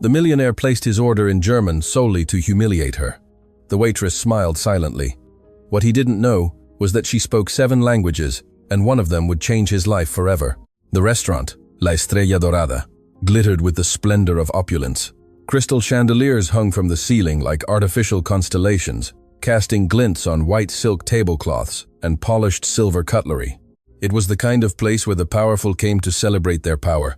The millionaire placed his order in German solely to humiliate her. The waitress smiled silently. What he didn't know was that she spoke 7 languages, and one of them would change his life forever. The restaurant, La Estrella Dorada, glittered with the splendor of opulence. Crystal chandeliers hung from the ceiling like artificial constellations, casting glints on white silk tablecloths and polished silver cutlery. It was the kind of place where the powerful came to celebrate their power,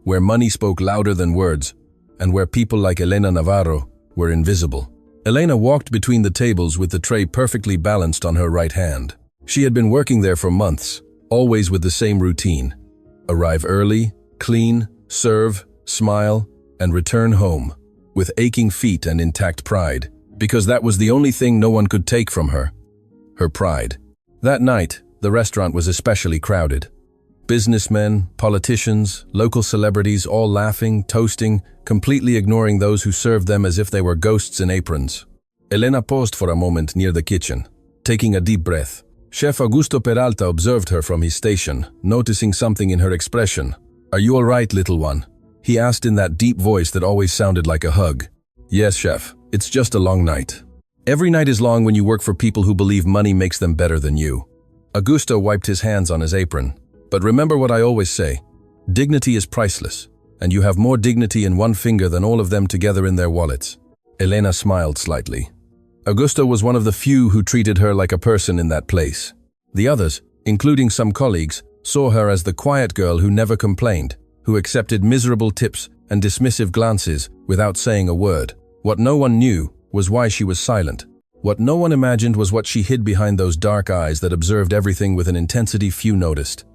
where money spoke louder than words, and where people like Elena Navarro were invisible. Elena walked between the tables with the tray perfectly balanced on her right hand. She had been working there for months, always with the same routine. Arrive early, clean, serve, smile, and return home, with aching feet and intact pride, because that was the only thing no one could take from her. Her pride. That night, the restaurant was especially crowded. Businessmen, politicians, local celebrities all laughing, toasting, completely ignoring those who served them as if they were ghosts in aprons. Elena paused for a moment near the kitchen, taking a deep breath. Chef Augusto Peralta observed her from his station, noticing something in her expression. "Are you all right, little one?" he asked in that deep voice that always sounded like a hug. "Yes, chef. It's just a long night. Every night is long when you work for people who believe money makes them better than you." Augusto wiped his hands on his apron. "But remember what I always say. Dignity is priceless, and you have more dignity in one finger than all of them together in their wallets." Elena smiled slightly. Augusto was one of the few who treated her like a person in that place. The others, including some colleagues, saw her as the quiet girl who never complained, who accepted miserable tips and dismissive glances without saying a word. What no one knew was why she was silent. What no one imagined was what she hid behind those dark eyes that observed everything with an intensity few noticed.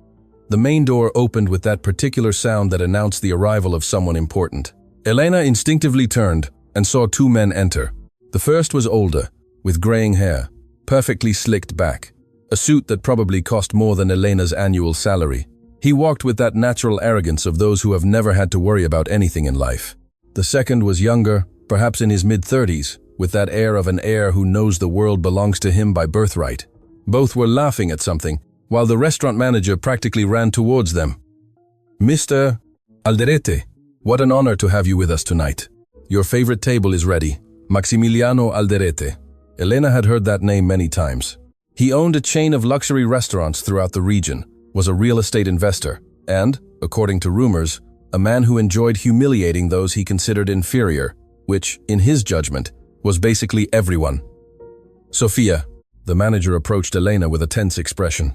The main door opened with that particular sound that announced the arrival of someone important. Elena instinctively turned and saw 2 men enter. The first was older, with graying hair, perfectly slicked back, a suit that probably cost more than Elena's annual salary. He walked with that natural arrogance of those who have never had to worry about anything in life. The second was younger, perhaps in his mid-30s, with that air of an heir who knows the world belongs to him by birthright. Both were laughing at something, while the restaurant manager practically ran towards them. "Mr. Alderete, what an honor to have you with us tonight. Your favorite table is ready. Maximiliano Alderete." Elena had heard that name many times. He owned a chain of luxury restaurants throughout the region, was a real estate investor, and, according to rumors, a man who enjoyed humiliating those he considered inferior, which, in his judgment, was basically everyone. "Sophia," the manager approached Elena with a tense expression.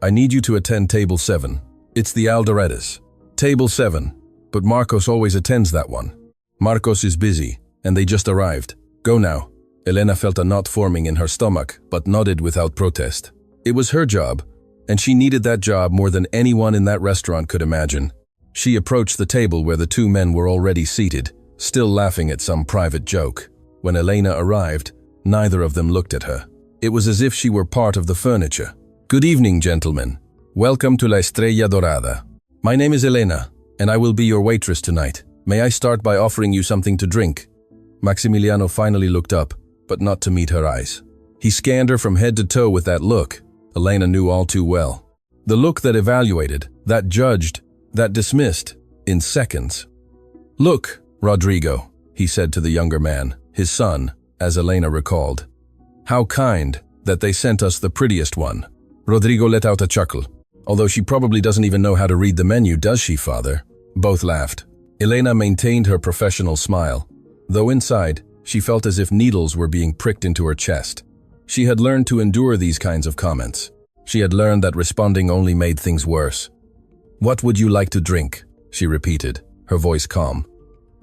"I need you to attend table 7. It's the Alderetes. Table 7, but Marcos always attends that one. Marcos is busy, and they just arrived. Go now." Elena felt a knot forming in her stomach, but nodded without protest. It was her job, and she needed that job more than anyone in that restaurant could imagine. She approached the table where the 2 men were already seated, still laughing at some private joke. When Elena arrived, neither of them looked at her. It was as if she were part of the furniture. "Good evening, gentlemen. Welcome to La Estrella Dorada. My name is Elena, and I will be your waitress tonight. May I start by offering you something to drink?" Maximiliano finally looked up, but not to meet her eyes. He scanned her from head to toe with that look Elena knew all too well. The look that evaluated, that judged, that dismissed, in seconds. "Look, Rodrigo," he said to the younger man, his son, as Elena recalled. "How kind that they sent us the prettiest one." Rodrigo let out a chuckle. "Although she probably doesn't even know how to read the menu, does she, father?" Both laughed. Elena maintained her professional smile, though inside, she felt as if needles were being pricked into her chest. She had learned to endure these kinds of comments. She had learned that responding only made things worse. "What would you like to drink?" she repeated, her voice calm.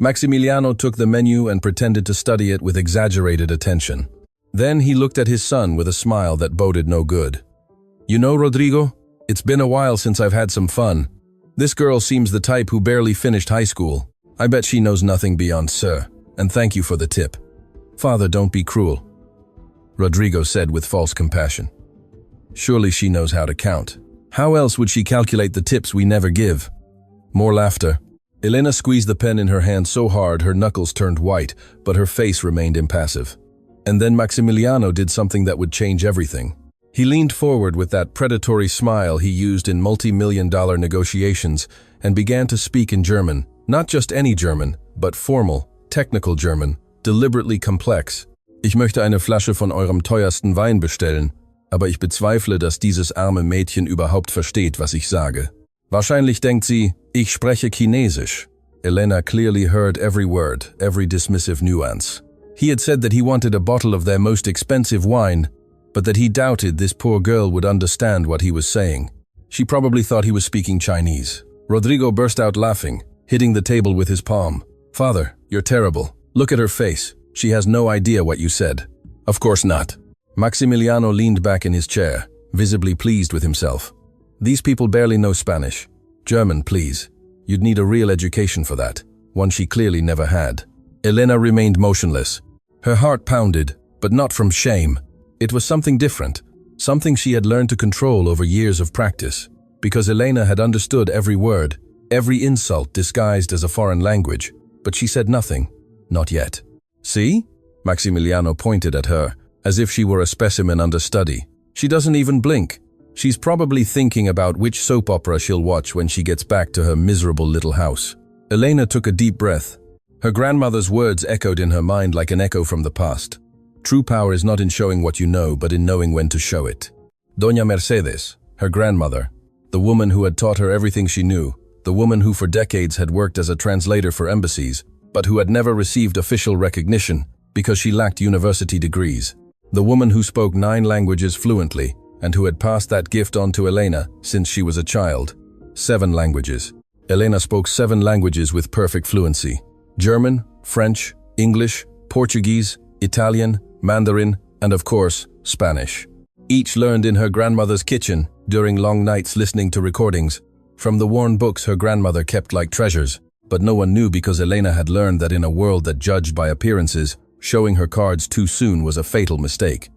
Maximiliano took the menu and pretended to study it with exaggerated attention. Then he looked at his son with a smile that boded no good. "You know, Rodrigo, it's been a while since I've had some fun. This girl seems the type who barely finished high school. I bet she knows nothing beyond sir, and thank you for the tip." "Father, don't be cruel," Rodrigo said with false compassion. "Surely she knows how to count. How else would she calculate the tips we never give?" More laughter. Elena squeezed the pen in her hand so hard her knuckles turned white, but her face remained impassive. And then Maximiliano did something that would change everything. He leaned forward with that predatory smile he used in multi-million-dollar negotiations and began to speak in German, Not just any German, but formal, technical German, deliberately complex. Ich möchte eine Flasche von eurem teuersten Wein bestellen, aber ich bezweifle, dass dieses arme Mädchen überhaupt versteht, was ich sage. Wahrscheinlich denkt sie, ich spreche Chinesisch. Elena clearly heard every word, every dismissive nuance. He had said that he wanted a bottle of their most expensive wine, but that he doubted this poor girl would understand what he was saying. She probably thought he was speaking Chinese. Rodrigo burst out laughing, hitting the table with his palm. Father, you're terrible. Look at her face. She has no idea what you said. Of course not. Maximiliano leaned back in his chair, visibly pleased with himself. These people barely know Spanish. German, please. You'd need a real education for that, one she clearly never had. Elena remained motionless. Her heart pounded, but not from shame. It was something different, something she had learned to control over years of practice, because Elena had understood every word, every insult disguised as a foreign language, but she said nothing, not yet. See? Maximiliano pointed at her, as if she were a specimen under study. She doesn't even blink. She's probably thinking about which soap opera she'll watch when she gets back to her miserable little house. Elena took a deep breath. Her grandmother's words echoed in her mind like an echo from the past. True power is not in showing what you know, but in knowing when to show it. Doña Mercedes, her grandmother, the woman who had taught her everything she knew, the woman who for decades had worked as a translator for embassies, but who had never received official recognition because she lacked university degrees. The woman who spoke 9 languages fluently and who had passed that gift on to Elena since she was a child. 7 languages. Elena spoke 7 languages with perfect fluency. German, French, English, Portuguese, Italian, Mandarin, and of course, Spanish. Each learned in her grandmother's kitchen during long nights listening to recordings from the worn books her grandmother kept like treasures. But no one knew because Elena had learned that in a world that judged by appearances, showing her cards too soon was a fatal mistake.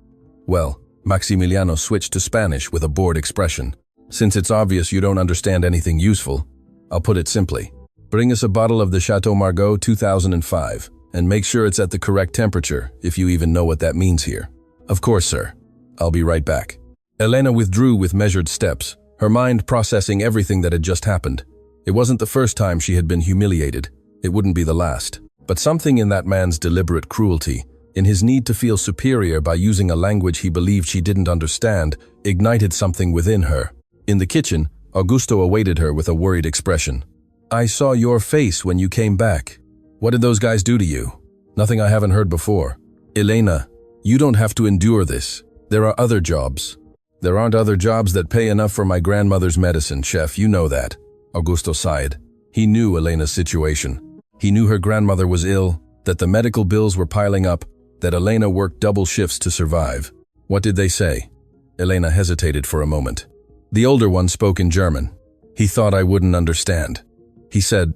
Well, Maximiliano switched to Spanish with a bored expression. Since it's obvious you don't understand anything useful, I'll put it simply. Bring us a bottle of the Chateau Margaux 2005, and make sure it's at the correct temperature, if you even know what that means here. Of course, sir. I'll be right back. Elena withdrew with measured steps, her mind processing everything that had just happened. It wasn't the first time she had been humiliated. It wouldn't be the last. But something in that man's deliberate cruelty, in his need to feel superior by using a language he believed she didn't understand, ignited something within her. In the kitchen, Augusto awaited her with a worried expression. I saw your face when you came back. What did those guys do to you? Nothing I haven't heard before. Elena, you don't have to endure this. There are other jobs. There aren't other jobs that pay enough for my grandmother's medicine, chef, you know that. Augusto sighed. He knew Elena's situation. He knew her grandmother was ill, that the medical bills were piling up, that Elena worked double shifts to survive. What did they say? Elena hesitated for a moment. The older one spoke in German. He thought I wouldn't understand. He said,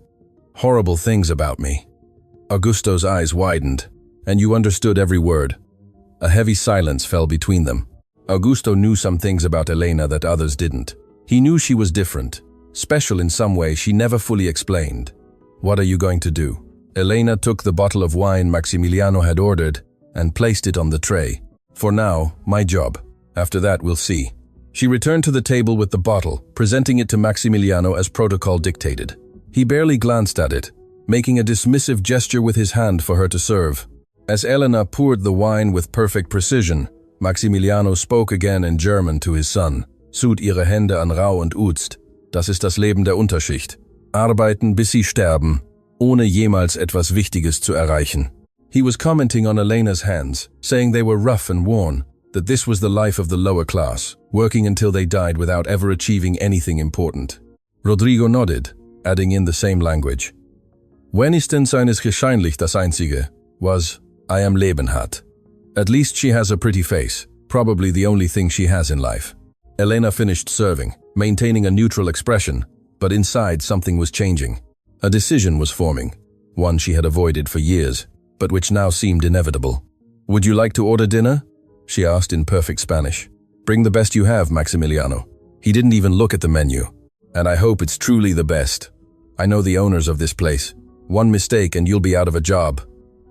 horrible things about me. Augusto's eyes widened, and you understood every word. A heavy silence fell between them. Augusto knew some things about Elena that others didn't. He knew she was different, special in some way she never fully explained. What are you going to do? Elena took the bottle of wine Maximiliano had ordered and placed it on the tray. For now, my job. After that, we'll see. She returned to the table with the bottle, presenting it to Maximiliano as protocol dictated. He barely glanced at it, making a dismissive gesture with his hand for her to serve. As Elena poured the wine with perfect precision, Maximiliano spoke again in German to his son. Sud ihre Hände an Rau und Uzt. Das ist das Leben der Unterschicht. Arbeiten, bis sie sterben, ohne jemals etwas Wichtiges zu erreichen. He was commenting on Elena's hands, saying they were rough and worn, that this was the life of the lower class, working until they died without ever achieving anything important. Rodrigo nodded, adding in the same language. Wenigstens eines wahrscheinlich das Einzige, was, I am Leben hat. At least she has a pretty face, probably the only thing she has in life. Elena finished serving, maintaining a neutral expression, but inside something was changing. A decision was forming, one she had avoided for years, but which now seemed inevitable. Would you like to order dinner? She asked in perfect Spanish. Bring the best you have, Maximiliano. He didn't even look at the menu. And I hope it's truly the best. I know the owners of this place. One mistake and you'll be out of a job.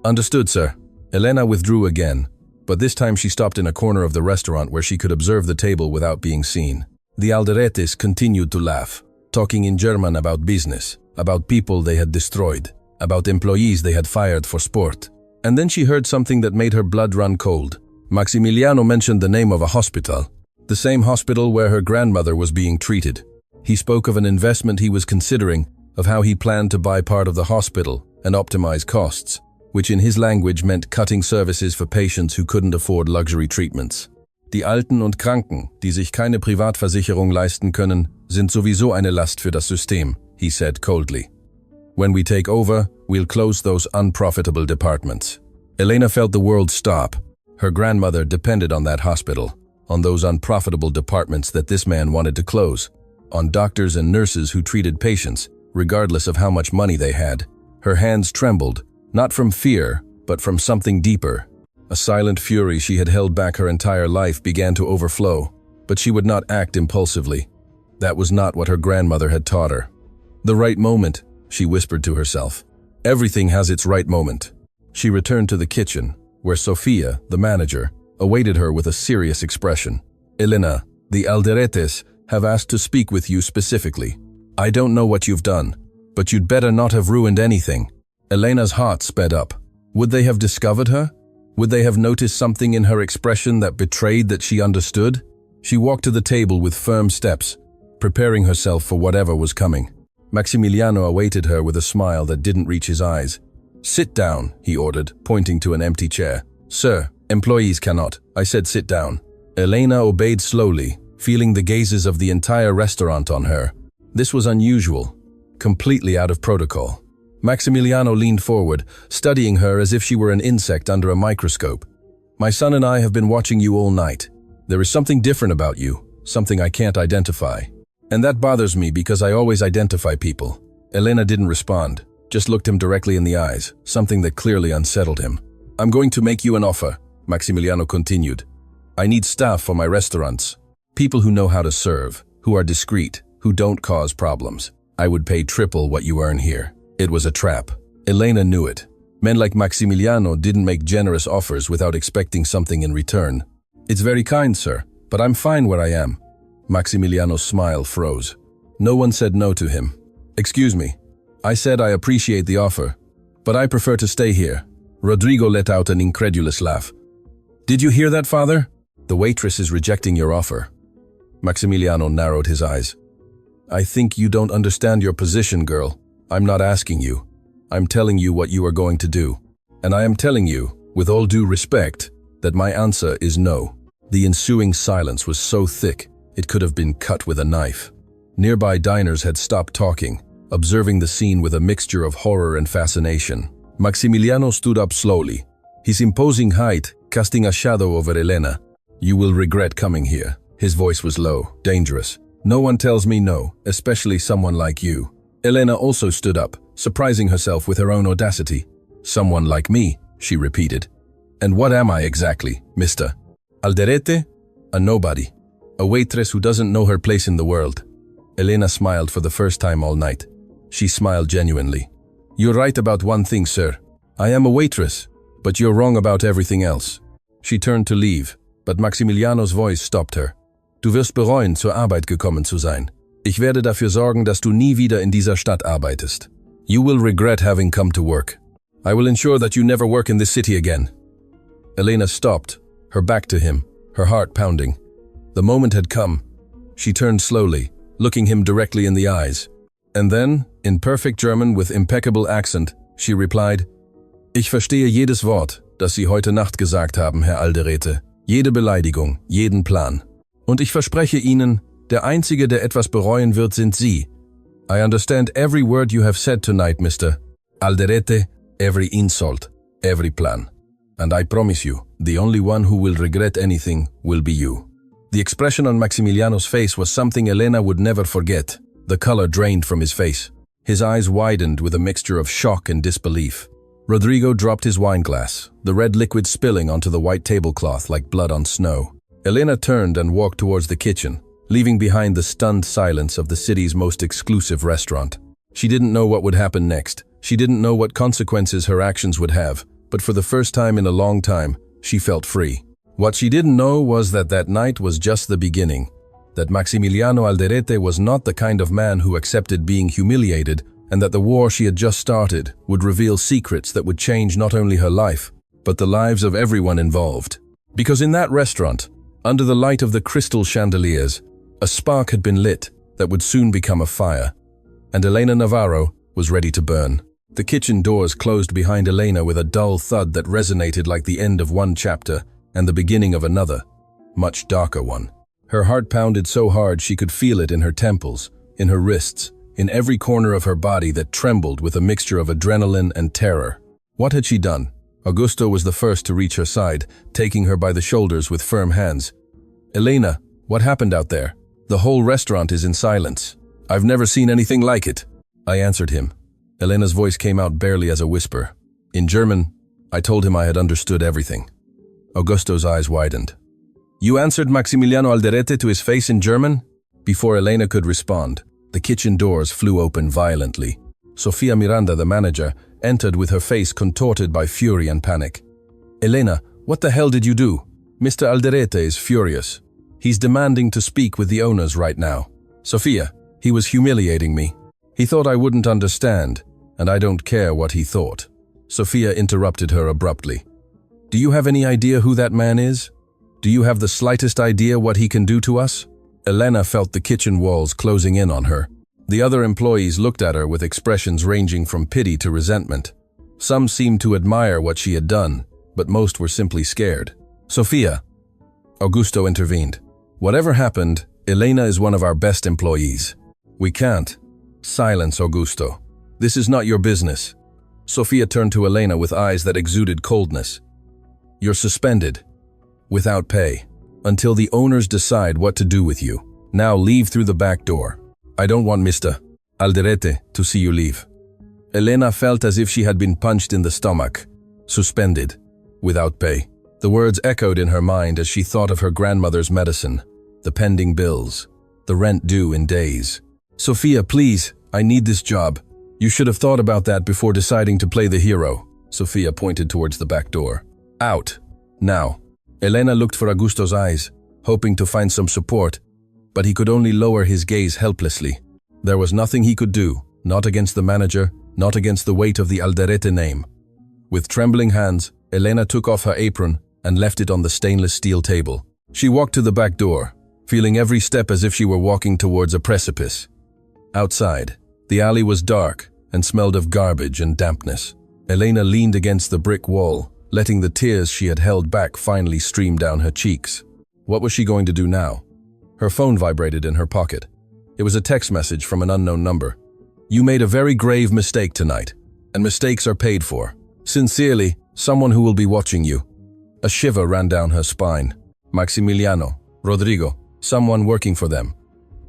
Understood, sir. Elena withdrew again, but this time she stopped in a corner of the restaurant where she could observe the table without being seen. The Alderetes continued to laugh, talking in German about business. about people they had destroyed, about employees they had fired for sport. And then she heard something that made her blood run cold. Maximiliano mentioned the name of a hospital, the same hospital where her grandmother was being treated. He spoke of an investment he was considering, of how he planned to buy part of the hospital and optimize costs, which in his language meant cutting services for patients who couldn't afford luxury treatments. Die Alten und Kranken, die sich keine Privatversicherung leisten können, sind sowieso eine Last für das System, he said coldly. When we take over, we'll close those unprofitable departments. Elena felt the world stop. Her grandmother depended on that hospital, on those unprofitable departments that this man wanted to close, on doctors and nurses who treated patients, regardless of how much money they had. Her hands trembled, not from fear, but from something deeper. A silent fury she had held back her entire life began to overflow, but she would not act impulsively. That was not what her grandmother had taught her. The right moment, she whispered to herself. Everything has its right moment. She returned to the kitchen, where Sofia, the manager, awaited her with a serious expression. Elena, the Alderetes have asked to speak with you specifically. I don't know what you've done, but you'd better not have ruined anything. Elena's heart sped up. Would they have discovered her? Would they have noticed something in her expression that betrayed that she understood? She walked to the table with firm steps, preparing herself for whatever was coming. Maximiliano awaited her with a smile that didn't reach his eyes. Sit down, he ordered, pointing to an empty chair. Sir, employees cannot. I said sit down. Elena obeyed slowly, feeling the gazes of the entire restaurant on her. This was unusual, completely out of protocol. Maximiliano leaned forward, studying her as if she were an insect under a microscope. My son and I have been watching you all night. There is something different about you, something I can't identify. And that bothers me because I always identify people. Elena didn't respond, just looked him directly in the eyes, something that clearly unsettled him. I'm going to make you an offer, Maximiliano continued. I need staff for my restaurants. People who know how to serve, who are discreet, who don't cause problems. I would pay triple what you earn here. It was a trap. Elena knew it. Men like Maximiliano didn't make generous offers without expecting something in return. It's very kind, sir, but I'm fine where I am. Maximiliano's smile froze. No one said no to him. Excuse me. I said I appreciate the offer, but I prefer to stay here. Rodrigo let out an incredulous laugh. Did you hear that, father? The waitress is rejecting your offer. Maximiliano narrowed his eyes. I think you don't understand your position, girl. I'm not asking you. I'm telling you what you are going to do. And I am telling you, with all due respect, that my answer is no. The ensuing silence was so thick, it could have been cut with a knife. Nearby diners had stopped talking, observing the scene with a mixture of horror and fascination. Maximiliano stood up slowly, his imposing height casting a shadow over Elena. You will regret coming here. His voice was low, dangerous. No one tells me no, especially someone like you. Elena also stood up, surprising herself with her own audacity. Someone like me, she repeated. And what am I exactly, Mr. Alderete? A nobody. A waitress who doesn't know her place in the world. Elena smiled for the first time all night. She smiled genuinely. You're right about one thing, sir. I am a waitress, but you're wrong about everything else. She turned to leave, but Maximilianos voice stopped her. Du wirst bereuen, zur Arbeit gekommen zu sein. Ich werde dafür sorgen, dass du nie wieder in dieser Stadt arbeitest. You will regret having come to work. I will ensure that you never work in this city again. Elena stopped, her back to him, her heart pounding. The moment had come. She turned slowly, looking him directly in the eyes. And then, in perfect German with impeccable accent, she replied, Ich verstehe jedes Wort, das Sie heute Nacht gesagt haben, Herr Alderete. Jede Beleidigung, jeden Plan. Und ich verspreche Ihnen, der Einzige, der etwas bereuen wird, sind Sie. I understand every word you have said tonight, Mr. Alderete, every insult, every plan. And I promise you, the only one who will regret anything will be you. The expression on Maximiliano's face was something Elena would never forget. The color drained from his face. His eyes widened with a mixture of shock and disbelief. Rodrigo dropped his wine glass, the red liquid spilling onto the white tablecloth like blood on snow. Elena turned and walked towards the kitchen, leaving behind the stunned silence of the city's most exclusive restaurant. She didn't know what would happen next. She didn't know what consequences her actions would have, but for the first time in a long time, she felt free. What she didn't know was that that night was just the beginning, that Maximiliano Alderete was not the kind of man who accepted being humiliated and that the war she had just started would reveal secrets that would change not only her life, but the lives of everyone involved. Because in that restaurant, under the light of the crystal chandeliers, a spark had been lit that would soon become a fire, and Elena Navarro was ready to burn. The kitchen doors closed behind Elena with a dull thud that resonated like the end of one chapter and the beginning of another, much darker one. Her heart pounded so hard she could feel it in her temples, in her wrists, in every corner of her body that trembled with a mixture of adrenaline and terror. What had she done? Augusto was the first to reach her side, taking her by the shoulders with firm hands. "Elena, what happened out there? The whole restaurant is in silence. I've never seen anything like it," I answered him. Elena's voice came out barely as a whisper. In German, I told him I had understood everything. Augusto's eyes widened. "You answered Maximiliano Alderete to his face in German?" Before Elena could respond, the kitchen doors flew open violently. Sofia Miranda, the manager, entered with her face contorted by fury and panic. "Elena, what the hell did you do? Mr. Alderete is furious. He's demanding to speak with the owners right now. Sofia, he was humiliating me. He thought I wouldn't understand, and I don't care what he thought." Sofia interrupted her abruptly. "Do you have any idea who that man is? Do you have the slightest idea what he can do to us?" Elena felt the kitchen walls closing in on her. The other employees looked at her with expressions ranging from pity to resentment. Some seemed to admire what she had done, but most were simply scared. "Sofia," Augusto intervened. "Whatever happened, Elena is one of our best employees. We can't." "Silence, Augusto. This is not your business." Sofia turned to Elena with eyes that exuded coldness. "You're suspended, without pay, until the owners decide what to do with you. Now leave through the back door. I don't want Mr. Alderete to see you leave." Elena felt as if she had been punched in the stomach. Suspended, without pay. The words echoed in her mind as she thought of her grandmother's medicine, the pending bills, the rent due in days. "Sofia, please, I need this job. You should have thought about that before deciding to play the hero." Sofia pointed towards the back door. "Out, now." Elena looked for Augusto's eyes, hoping to find some support, but he could only lower his gaze helplessly. There was nothing he could do, not against the manager, not against the weight of the Alderete name. With trembling hands, Elena took off her apron and left it on the stainless steel table. She walked to the back door, feeling every step as if she were walking towards a precipice. Outside, the alley was dark and smelled of garbage and dampness. Elena leaned against the brick wall, letting the tears she had held back finally stream down her cheeks. What was she going to do now? Her phone vibrated in her pocket. It was a text message from an unknown number. "You made a very grave mistake tonight, and mistakes are paid for. Sincerely, someone who will be watching you." A shiver ran down her spine. Maximiliano, Rodrigo, someone working for them.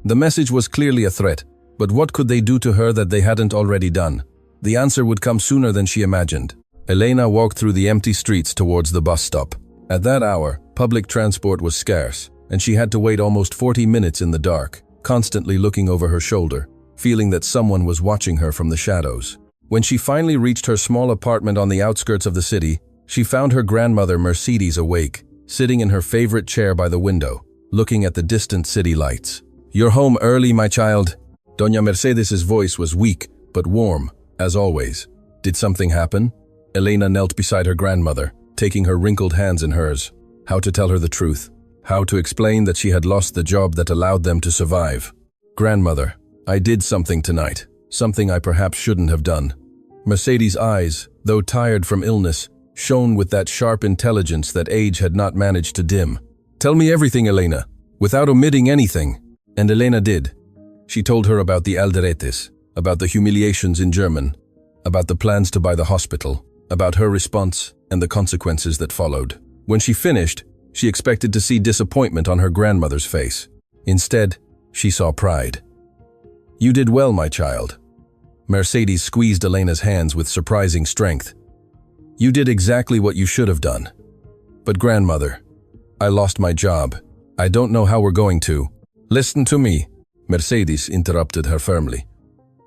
The message was clearly a threat, but what could they do to her that they hadn't already done? The answer would come sooner than she imagined. Elena walked through the empty streets towards the bus stop. At that hour, public transport was scarce, and she had to wait almost 40 minutes in the dark, constantly looking over her shoulder, feeling that someone was watching her from the shadows. When she finally reached her small apartment on the outskirts of the city, she found her grandmother Mercedes awake, sitting in her favorite chair by the window, looking at the distant city lights. "You're home early, my child." Doña Mercedes's voice was weak, but warm, as always. Did something happen? Elena knelt beside her grandmother, taking her wrinkled hands in hers. How to tell her the truth? How to explain that she had lost the job that allowed them to survive? "Grandmother, I did something tonight, something I perhaps shouldn't have done." Mercedes' eyes, though tired from illness, shone with that sharp intelligence that age had not managed to dim. "Tell me everything, Elena, without omitting anything." And Elena did. She told her about the Alderetes, about the humiliations in German, about the plans to buy the hospital, about her response and the consequences that followed. When she finished, she expected to see disappointment on her grandmother's face. Instead, she saw pride. "You did well, my child." Mercedes squeezed Elena's hands with surprising strength. "You did exactly what you should have done." "But grandmother, I lost my job. I don't know how we're going to." "Listen to me," Mercedes interrupted her firmly.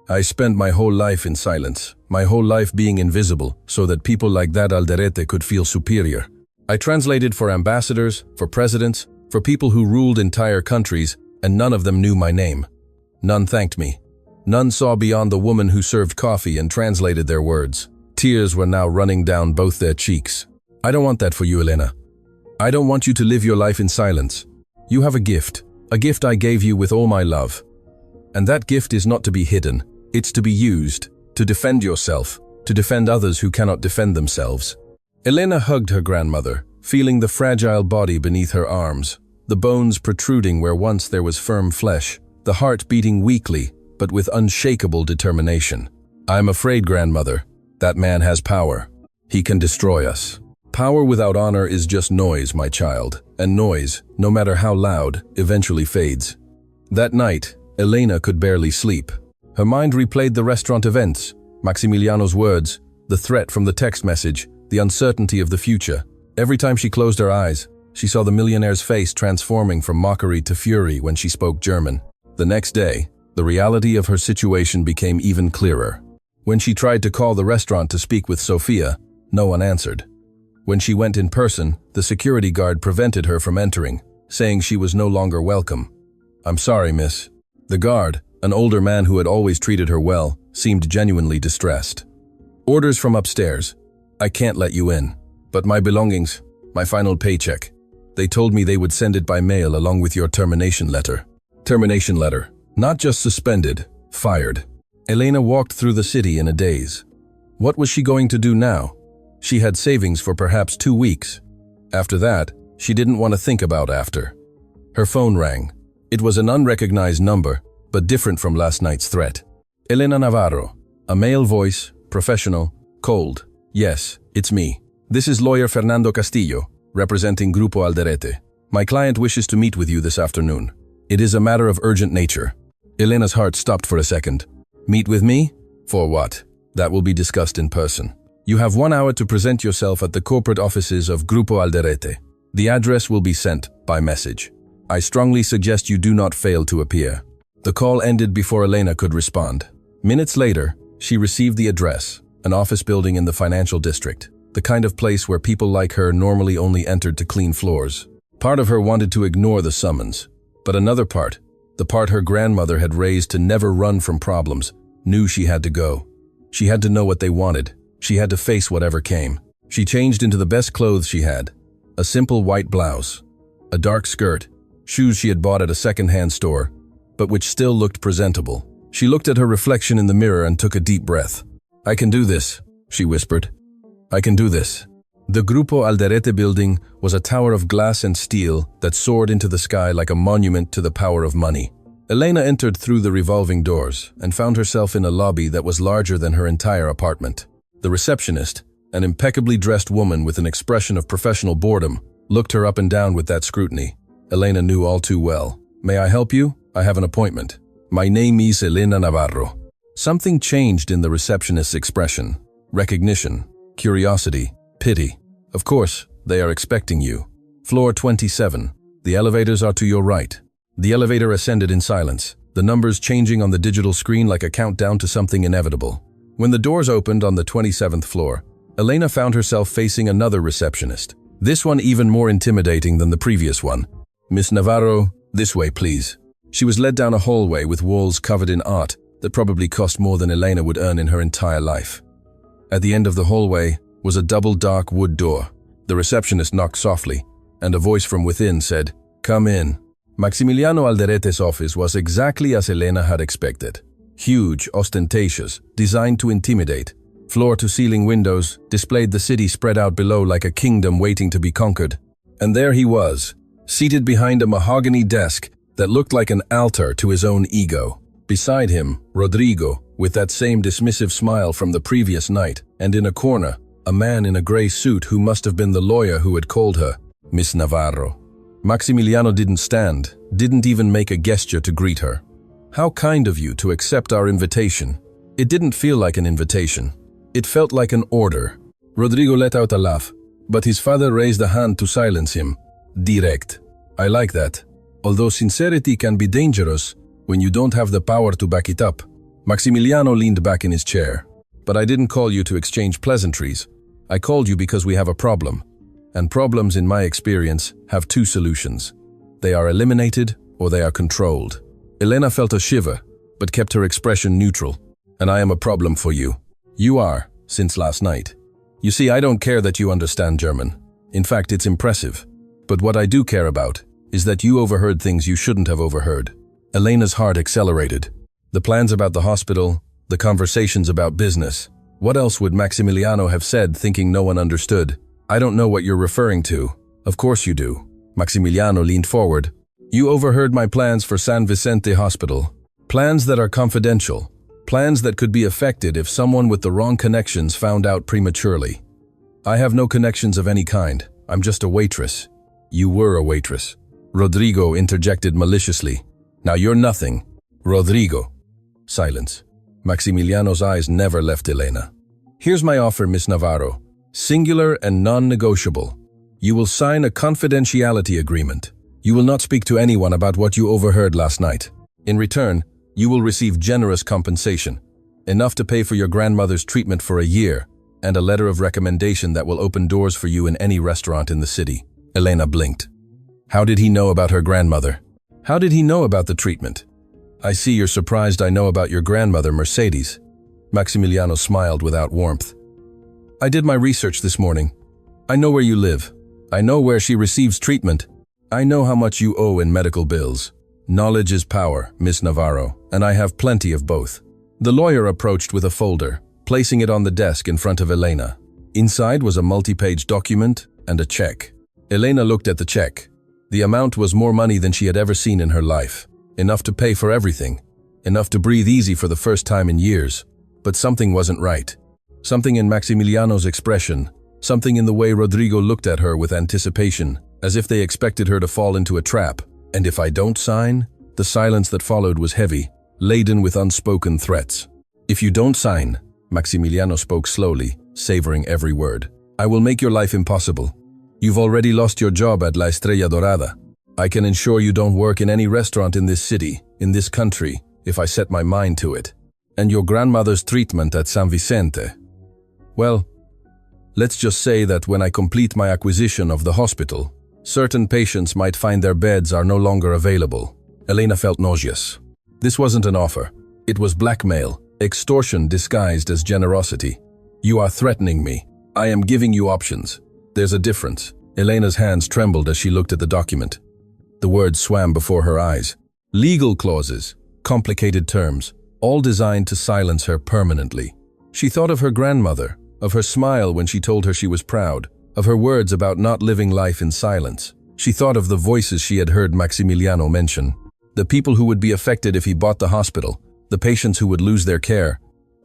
"I spent my whole life in silence, my whole life being invisible, so that people like that Alderete could feel superior. I translated for ambassadors, for presidents, for people who ruled entire countries, and none of them knew my name. None thanked me. None saw beyond the woman who served coffee and translated their words. Tears were now running down both their cheeks. I don't want that for you, Elena. I don't want you to live your life in silence. You have a gift I gave you with all my love. And that gift is not to be hidden. It's to be used, to defend yourself, to defend others who cannot defend themselves. Elena hugged her grandmother, feeling the fragile body beneath her arms, the bones protruding where once there was firm flesh, the heart beating weakly, but with unshakable determination. I'm afraid, grandmother, that man has power. He can destroy us. Power without honor is just noise, my child, and noise, no matter how loud, eventually fades. That night, Elena could barely sleep. Her mind replayed the restaurant events, Maximiliano's words, the threat from the text message, the uncertainty of the future. Every time she closed her eyes, she saw the millionaire's face transforming from mockery to fury when she spoke German. The next day, the reality of her situation became even clearer. When she tried to call the restaurant to speak with Sophia, no one answered. When she went in person, the security guard prevented her from entering, saying she was no longer welcome. I'm sorry, miss. The guard, an older man who had always treated her well, seemed genuinely distressed. Orders from upstairs. I can't let you in. But my belongings, my final paycheck. They told me they would send it by mail along with your termination letter. Termination letter. Not just suspended, fired. Elena walked through the city in a daze. What was she going to do now? She had savings for perhaps 2 weeks. After that, she didn't want to think about after. Her phone rang. It was an unrecognized number, but different from last night's threat. Elena Navarro. A male voice, professional, cold. Yes, it's me. This is lawyer Fernando Castillo, representing Grupo Alderete. My client wishes to meet with you this afternoon. It is a matter of urgent nature. Elena's heart stopped for a second. Meet with me? For what? That will be discussed in person. You have 1 hour to present yourself at the corporate offices of Grupo Alderete. The address will be sent by message. I strongly suggest you do not fail to appear. The call ended before Elena could respond. Minutes later, she received the address, an office building in the financial district, the kind of place where people like her normally only entered to clean floors. Part of her wanted to ignore the summons, but another part, the part her grandmother had raised to never run from problems, knew she had to go. She had to know what they wanted. She had to face whatever came. She changed into the best clothes she had, a simple white blouse, a dark skirt, shoes she had bought at a second-hand store, but which still looked presentable. She looked at her reflection in the mirror and took a deep breath. I can do this, she whispered. I can do this. The Grupo Alderete building was a tower of glass and steel that soared into the sky like a monument to the power of money. Elena entered through the revolving doors and found herself in a lobby that was larger than her entire apartment. The receptionist, an impeccably dressed woman with an expression of professional boredom, looked her up and down with that scrutiny. Elena knew all too well. May I help you? I have an appointment. My name is Elena Navarro. Something changed in the receptionist's expression. Recognition, curiosity, pity. Of course, they are expecting you. Floor 27. The elevators are to your right. The elevator ascended in silence, the numbers changing on the digital screen like a countdown to something inevitable. When the doors opened on the 27th floor, Elena found herself facing another receptionist. This one even more intimidating than the previous one. Miss Navarro, this way, please. She was led down a hallway with walls covered in art that probably cost more than Elena would earn in her entire life. At the end of the hallway was a double dark wood door. The receptionist knocked softly, and a voice from within said, Come in. Maximiliano Alderete's office was exactly as Elena had expected. Huge, ostentatious, designed to intimidate. Floor-to-ceiling windows displayed the city spread out below like a kingdom waiting to be conquered. And there he was, seated behind a mahogany desk that looked like an altar to his own ego. Beside him, Rodrigo, with that same dismissive smile from the previous night, and in a corner, a man in a gray suit who must have been the lawyer who had called her, Miss Navarro. Maximiliano didn't stand, didn't even make a gesture to greet her. How kind of you to accept our invitation. It didn't feel like an invitation. It felt like an order. Rodrigo let out a laugh, but his father raised a hand to silence him. Direct. I like that. Although sincerity can be dangerous when you don't have the power to back it up. Maximiliano leaned back in his chair. But I didn't call you to exchange pleasantries. I called you because we have a problem. And problems, in my experience, have two solutions. They are eliminated or they are controlled. Elena felt a shiver, but kept her expression neutral. And I am a problem for you. You are, since last night. You see, I don't care that you understand German. In fact, it's impressive. But what I do care about is that you overheard things you shouldn't have overheard. Elena's heart accelerated. The plans about the hospital, the conversations about business. What else would Maximiliano have said, thinking no one understood? I don't know what you're referring to. Of course you do. Maximiliano leaned forward. You overheard my plans for San Vicente Hospital. Plans that are confidential. Plans that could be affected if someone with the wrong connections found out prematurely. I have no connections of any kind. I'm just a waitress. You were a waitress. Rodrigo interjected maliciously. Now you're nothing. Rodrigo. Silence. Maximiliano's eyes never left Elena. Here's my offer, Miss Navarro. Singular and non-negotiable. You will sign a confidentiality agreement. You will not speak to anyone about what you overheard last night. In return, you will receive generous compensation, enough to pay for your grandmother's treatment for a year, and a letter of recommendation that will open doors for you in any restaurant in the city. Elena blinked. How did he know about her grandmother? How did he know about the treatment? I see you're surprised I know about your grandmother, Mercedes. Maximiliano smiled without warmth. I did my research this morning. I know where you live. I know where she receives treatment. I know how much you owe in medical bills. Knowledge is power, Miss Navarro, and I have plenty of both. The lawyer approached with a folder, placing it on the desk in front of Elena. Inside was a multi-page document and a check. Elena looked at the check. The amount was more money than she had ever seen in her life. Enough to pay for everything. Enough to breathe easy for the first time in years. But something wasn't right. Something in Maximiliano's expression, something in the way Rodrigo looked at her with anticipation, as if they expected her to fall into a trap. And if I don't sign? The silence that followed was heavy, laden with unspoken threats. If you don't sign, Maximiliano spoke slowly, savoring every word, I will make your life impossible. You've already lost your job at La Estrella Dorada. I can ensure you don't work in any restaurant in this city, in this country, if I set my mind to it. And your grandmother's treatment at San Vicente. Well, let's just say that when I complete my acquisition of the hospital, certain patients might find their beds are no longer available. Elena felt nauseous. This wasn't an offer. It was blackmail, extortion disguised as generosity. You are threatening me. I am giving you options. There's a difference. Elena's hands trembled as she looked at the document. The words swam before her eyes. Legal clauses, complicated terms, all designed to silence her permanently. She thought of her grandmother, of her smile when she told her she was proud, of her words about not living life in silence. She thought of the voices she had heard Maximiliano mention, the people who would be affected if he bought the hospital, the patients who would lose their care,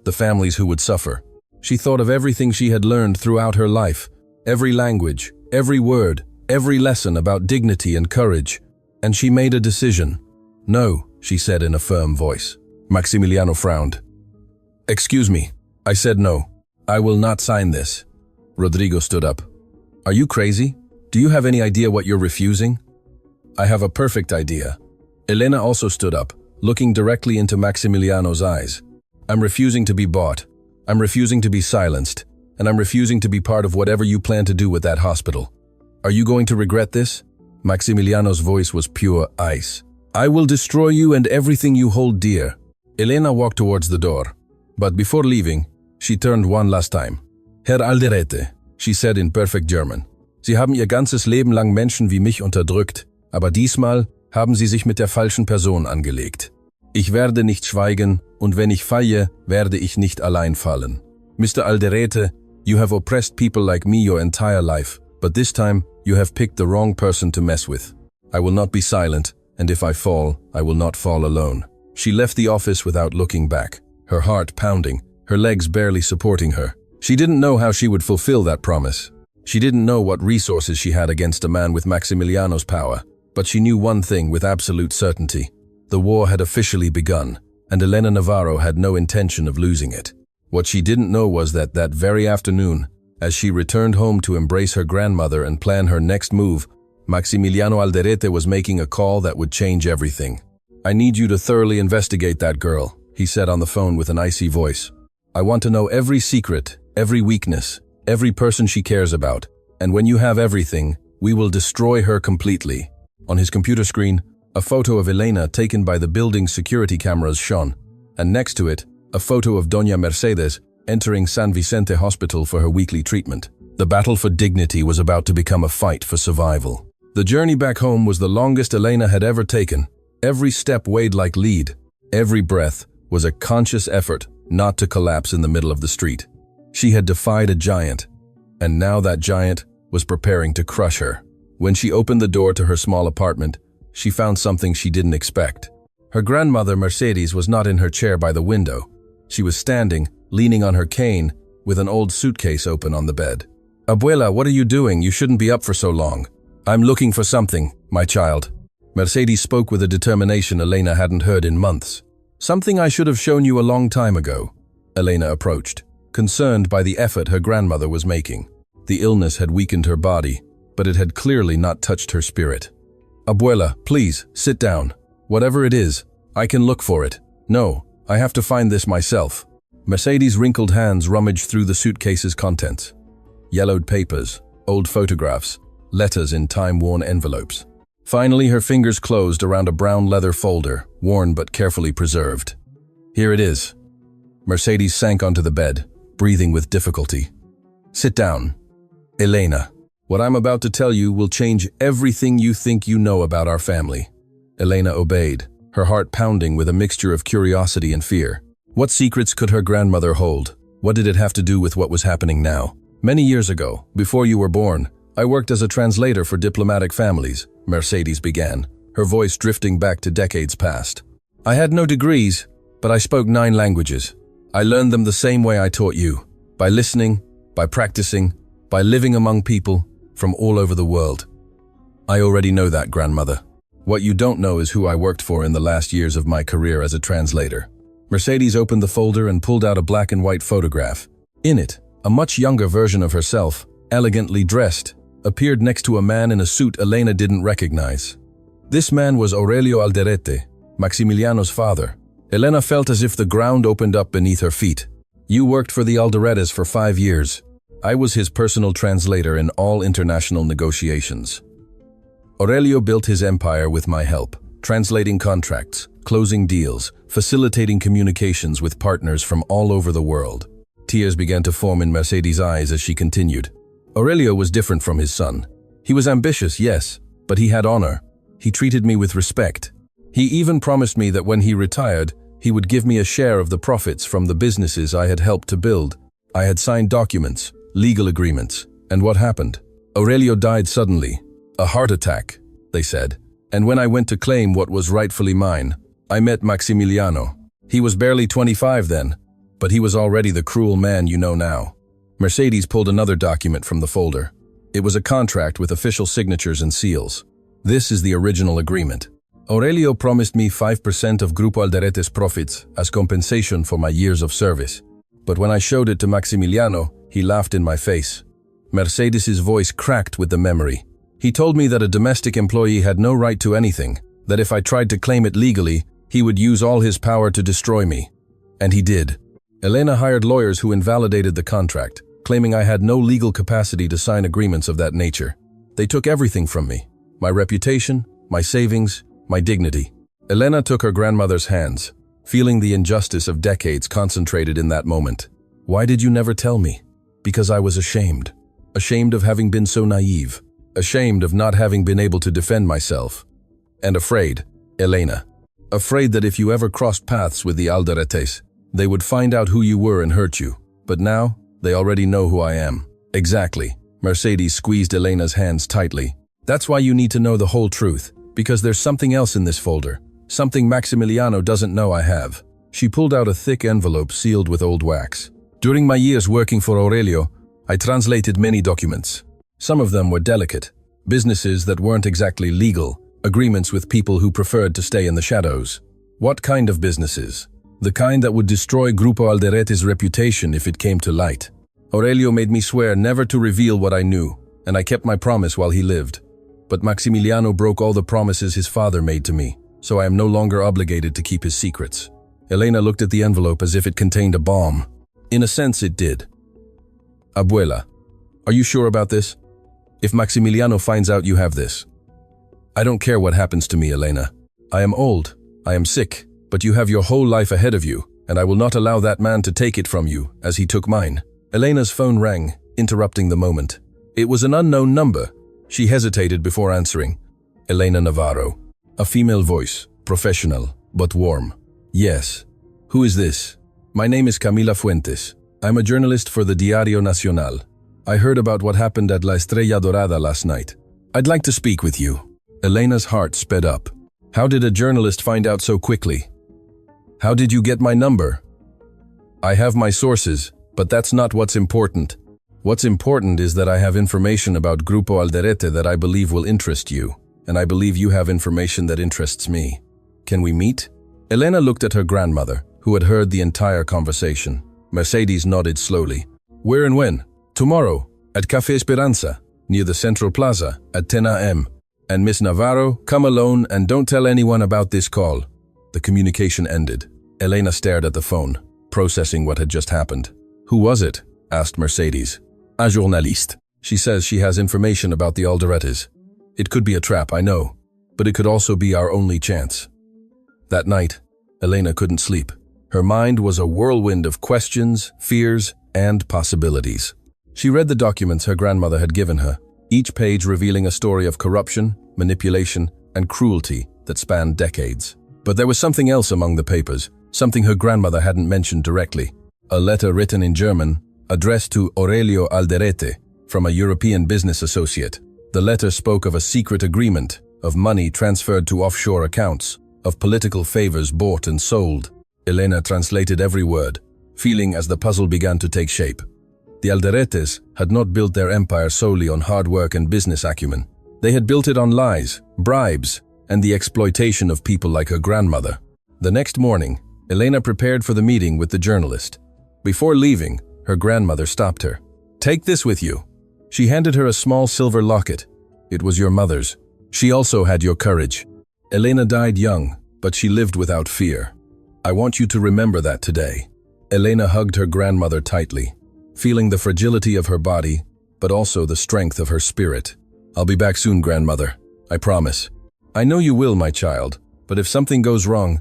the families who would suffer. She thought of everything she had learned throughout her life, every language, every word, every lesson about dignity and courage, and she made a decision. No, she said in a firm voice. Maximiliano frowned. Excuse me, I said no. I will not sign this. Rodrigo stood up. Are you crazy? Do you have any idea what you're refusing? I have a perfect idea. Elena also stood up, looking directly into Maximiliano's eyes. I'm refusing to be bought. I'm refusing to be silenced. And I'm refusing to be part of whatever you plan to do with that hospital. Are you going to regret this? Maximiliano's voice was pure ice. I will destroy you and everything you hold dear. Elena walked towards the door. But before leaving, she turned one last time. Herr Alderete, she said in perfect German. Sie haben ihr ganzes Leben lang Menschen wie mich unterdrückt, aber diesmal haben Sie sich mit der falschen Person angelegt. Ich werde nicht schweigen, und wenn ich falle, werde ich nicht allein fallen. Mr. Alderete, you have oppressed people like me your entire life, but this time you have picked the wrong person to mess with. I will not be silent, and if I fall, I will not fall alone. She left the office without looking back, her heart pounding, her legs barely supporting her. She didn't know how she would fulfill that promise. She didn't know what resources she had against a man with Maximiliano's power, but she knew one thing with absolute certainty. The war had officially begun, and Elena Navarro had no intention of losing it. What she didn't know was that very afternoon, as she returned home to embrace her grandmother and plan her next move, Maximiliano Alderete was making a call that would change everything. I need you to thoroughly investigate that girl, he said on the phone with an icy voice. I want to know every secret, every weakness, every person she cares about, and when you have everything, we will destroy her completely. On his computer screen, a photo of Elena taken by the building's security cameras shone. and next to it, a photo of Doña Mercedes entering San Vicente Hospital for her weekly treatment. The battle for dignity was about to become a fight for survival. The journey back home was the longest Elena had ever taken. Every step weighed like lead. Every breath was a conscious effort not to collapse in the middle of the street. She had defied a giant, and now that giant was preparing to crush her. When she opened the door to her small apartment, she found something she didn't expect. Her grandmother, Mercedes, was not in her chair by the window. She was standing, leaning on her cane, with an old suitcase open on the bed. "Abuela, what are you doing? You shouldn't be up for so long." "I'm looking for something, my child." Mercedes spoke with a determination Elena hadn't heard in months. "Something I should have shown you a long time ago." Elena approached, concerned by the effort her grandmother was making. The illness had weakened her body, but it had clearly not touched her spirit. "Abuela, please, sit down. Whatever it is, I can look for it. No, I have to find this myself." Mercedes' wrinkled hands rummaged through the suitcase's contents. Yellowed papers, old photographs, letters in time-worn envelopes. Finally, her fingers closed around a brown leather folder, worn but carefully preserved. "Here it is." Mercedes sank onto the bed, breathing with difficulty. "Sit down. Elena, what I'm about to tell you will change everything you think you know about our family." Elena obeyed, her heart pounding with a mixture of curiosity and fear. What secrets could her grandmother hold? What did it have to do with what was happening now? "Many years ago, before you were born, I worked as a translator for diplomatic families," Mercedes began, her voice drifting back to decades past. "I had no degrees, but I spoke 9 languages. I learned them the same way I taught you, by listening, by practicing, by living among people from all over the world." "I already know that, grandmother. What you don't know is who I worked for in the last years of my career as a translator." Mercedes opened the folder and pulled out a black and white photograph. In it, a much younger version of herself, elegantly dressed, appeared next to a man in a suit Elena didn't recognize. This man was Aurelio Alderete, Maximiliano's father. Elena felt as if the ground opened up beneath her feet. "You worked for the Alderetes for 5 years. I was his personal translator in all international negotiations. Aurelio built his empire with my help, translating contracts, closing deals, facilitating communications with partners from all over the world." Tears began to form in Mercedes' eyes as she continued. "Aurelio was different from his son. He was ambitious, yes, but he had honor. He treated me with respect. He even promised me that when he retired, he would give me a share of the profits from the businesses I had helped to build. I had signed documents, legal agreements, and what happened? Aurelio died suddenly. A heart attack, they said. And when I went to claim what was rightfully mine, I met Maximiliano. He was barely 25 then, but he was already the cruel man you know now." Mercedes pulled another document from the folder. It was a contract with official signatures and seals. "This is the original agreement. Aurelio promised me 5% of Grupo Alderete's profits as compensation for my years of service. But when I showed it to Maximiliano, he laughed in my face." Mercedes' voice cracked with the memory. "He told me that a domestic employee had no right to anything, that if I tried to claim it legally, he would use all his power to destroy me. And he did." Elena hired lawyers who invalidated the contract, claiming I had no legal capacity to sign agreements of that nature. They took everything from me: my reputation, my savings, my dignity. Elena took her grandmother's hands, feeling the injustice of decades concentrated in that moment. "Why did you never tell me?" "Because I was ashamed. Ashamed of having been so naive. Ashamed of not having been able to defend myself. And afraid, Elena. Afraid that if you ever crossed paths with the Alderetes, they would find out who you were and hurt you. But now, they already know who I am." "Exactly." Mercedes squeezed Elena's hands tightly. "That's why you need to know the whole truth, because there's something else in this folder. Something Maximiliano doesn't know I have." She pulled out a thick envelope sealed with old wax. "During my years working for Aurelio, I translated many documents. Some of them were delicate, businesses that weren't exactly legal, agreements with people who preferred to stay in the shadows." "What kind of businesses?" "The kind that would destroy Grupo Alderete's reputation if it came to light. Aurelio made me swear never to reveal what I knew, and I kept my promise while he lived. But Maximiliano broke all the promises his father made to me, so I am no longer obligated to keep his secrets." Elena looked at the envelope as if it contained a bomb. In a sense, it did. "Abuela, are you sure about this? If Maximiliano finds out you have this?" "I don't care what happens to me, Elena. I am old, I am sick, But you have your whole life ahead of you, and I will not allow that man to take it from you, as he took mine. Elena's phone rang, interrupting the moment. It was an unknown number. She hesitated before answering. Elena Navarro. A female voice, professional, but warm. Yes. Who is this? My name is Camila Fuentes. I'm a journalist for the Diario Nacional. I heard about what happened at La Estrella Dorada last night. I'd like to speak with you. Elena's heart sped up. How did a journalist find out so quickly? How did you get my number? I have my sources, but that's not what's important. What's important is that I have information about Grupo Alderete that I believe will interest you, and I believe you have information that interests me. Can we meet? Elena looked at her grandmother, who had heard the entire conversation. Mercedes nodded slowly. Where and when? Tomorrow, at Café Esperanza, near the Central Plaza, at 10 a.m. And Miss Navarro, come alone and don't tell anyone about this call. The communication ended. Elena stared at the phone, processing what had just happened. Who was it? Asked Mercedes. A journaliste. She says she has information about the Alderetes. It could be a trap, I know, but it could also be our only chance. That night, Elena couldn't sleep. Her mind was a whirlwind of questions, fears, and possibilities. She read the documents her grandmother had given her, each page revealing a story of corruption, manipulation, and cruelty that spanned decades. But there was something else among the papers, something her grandmother hadn't mentioned directly. A letter written in German, addressed to Aurelio Alderete, from a European business associate. The letter spoke of a secret agreement, of money transferred to offshore accounts, of political favors bought and sold. Elena translated every word, feeling as the puzzle began to take shape. The Alderetes had not built their empire solely on hard work and business acumen. They had built it on lies, bribes, and the exploitation of people like her grandmother. The next morning, Elena prepared for the meeting with the journalist. Before leaving, her grandmother stopped her. Take this with you. She handed her a small silver locket. It was your mother's. She also had your courage. Elena died young, but she lived without fear. I want you to remember that today. Elena hugged her grandmother tightly, feeling the fragility of her body, but also the strength of her spirit. I'll be back soon, grandmother. I promise. I know you will, my child, but if something goes wrong,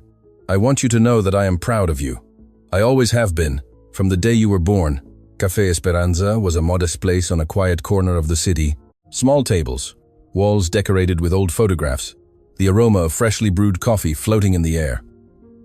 I want you to know that I am proud of you. I always have been, from the day you were born. Café Esperanza was a modest place on a quiet corner of the city. Small tables, walls decorated with old photographs, the aroma of freshly brewed coffee floating in the air.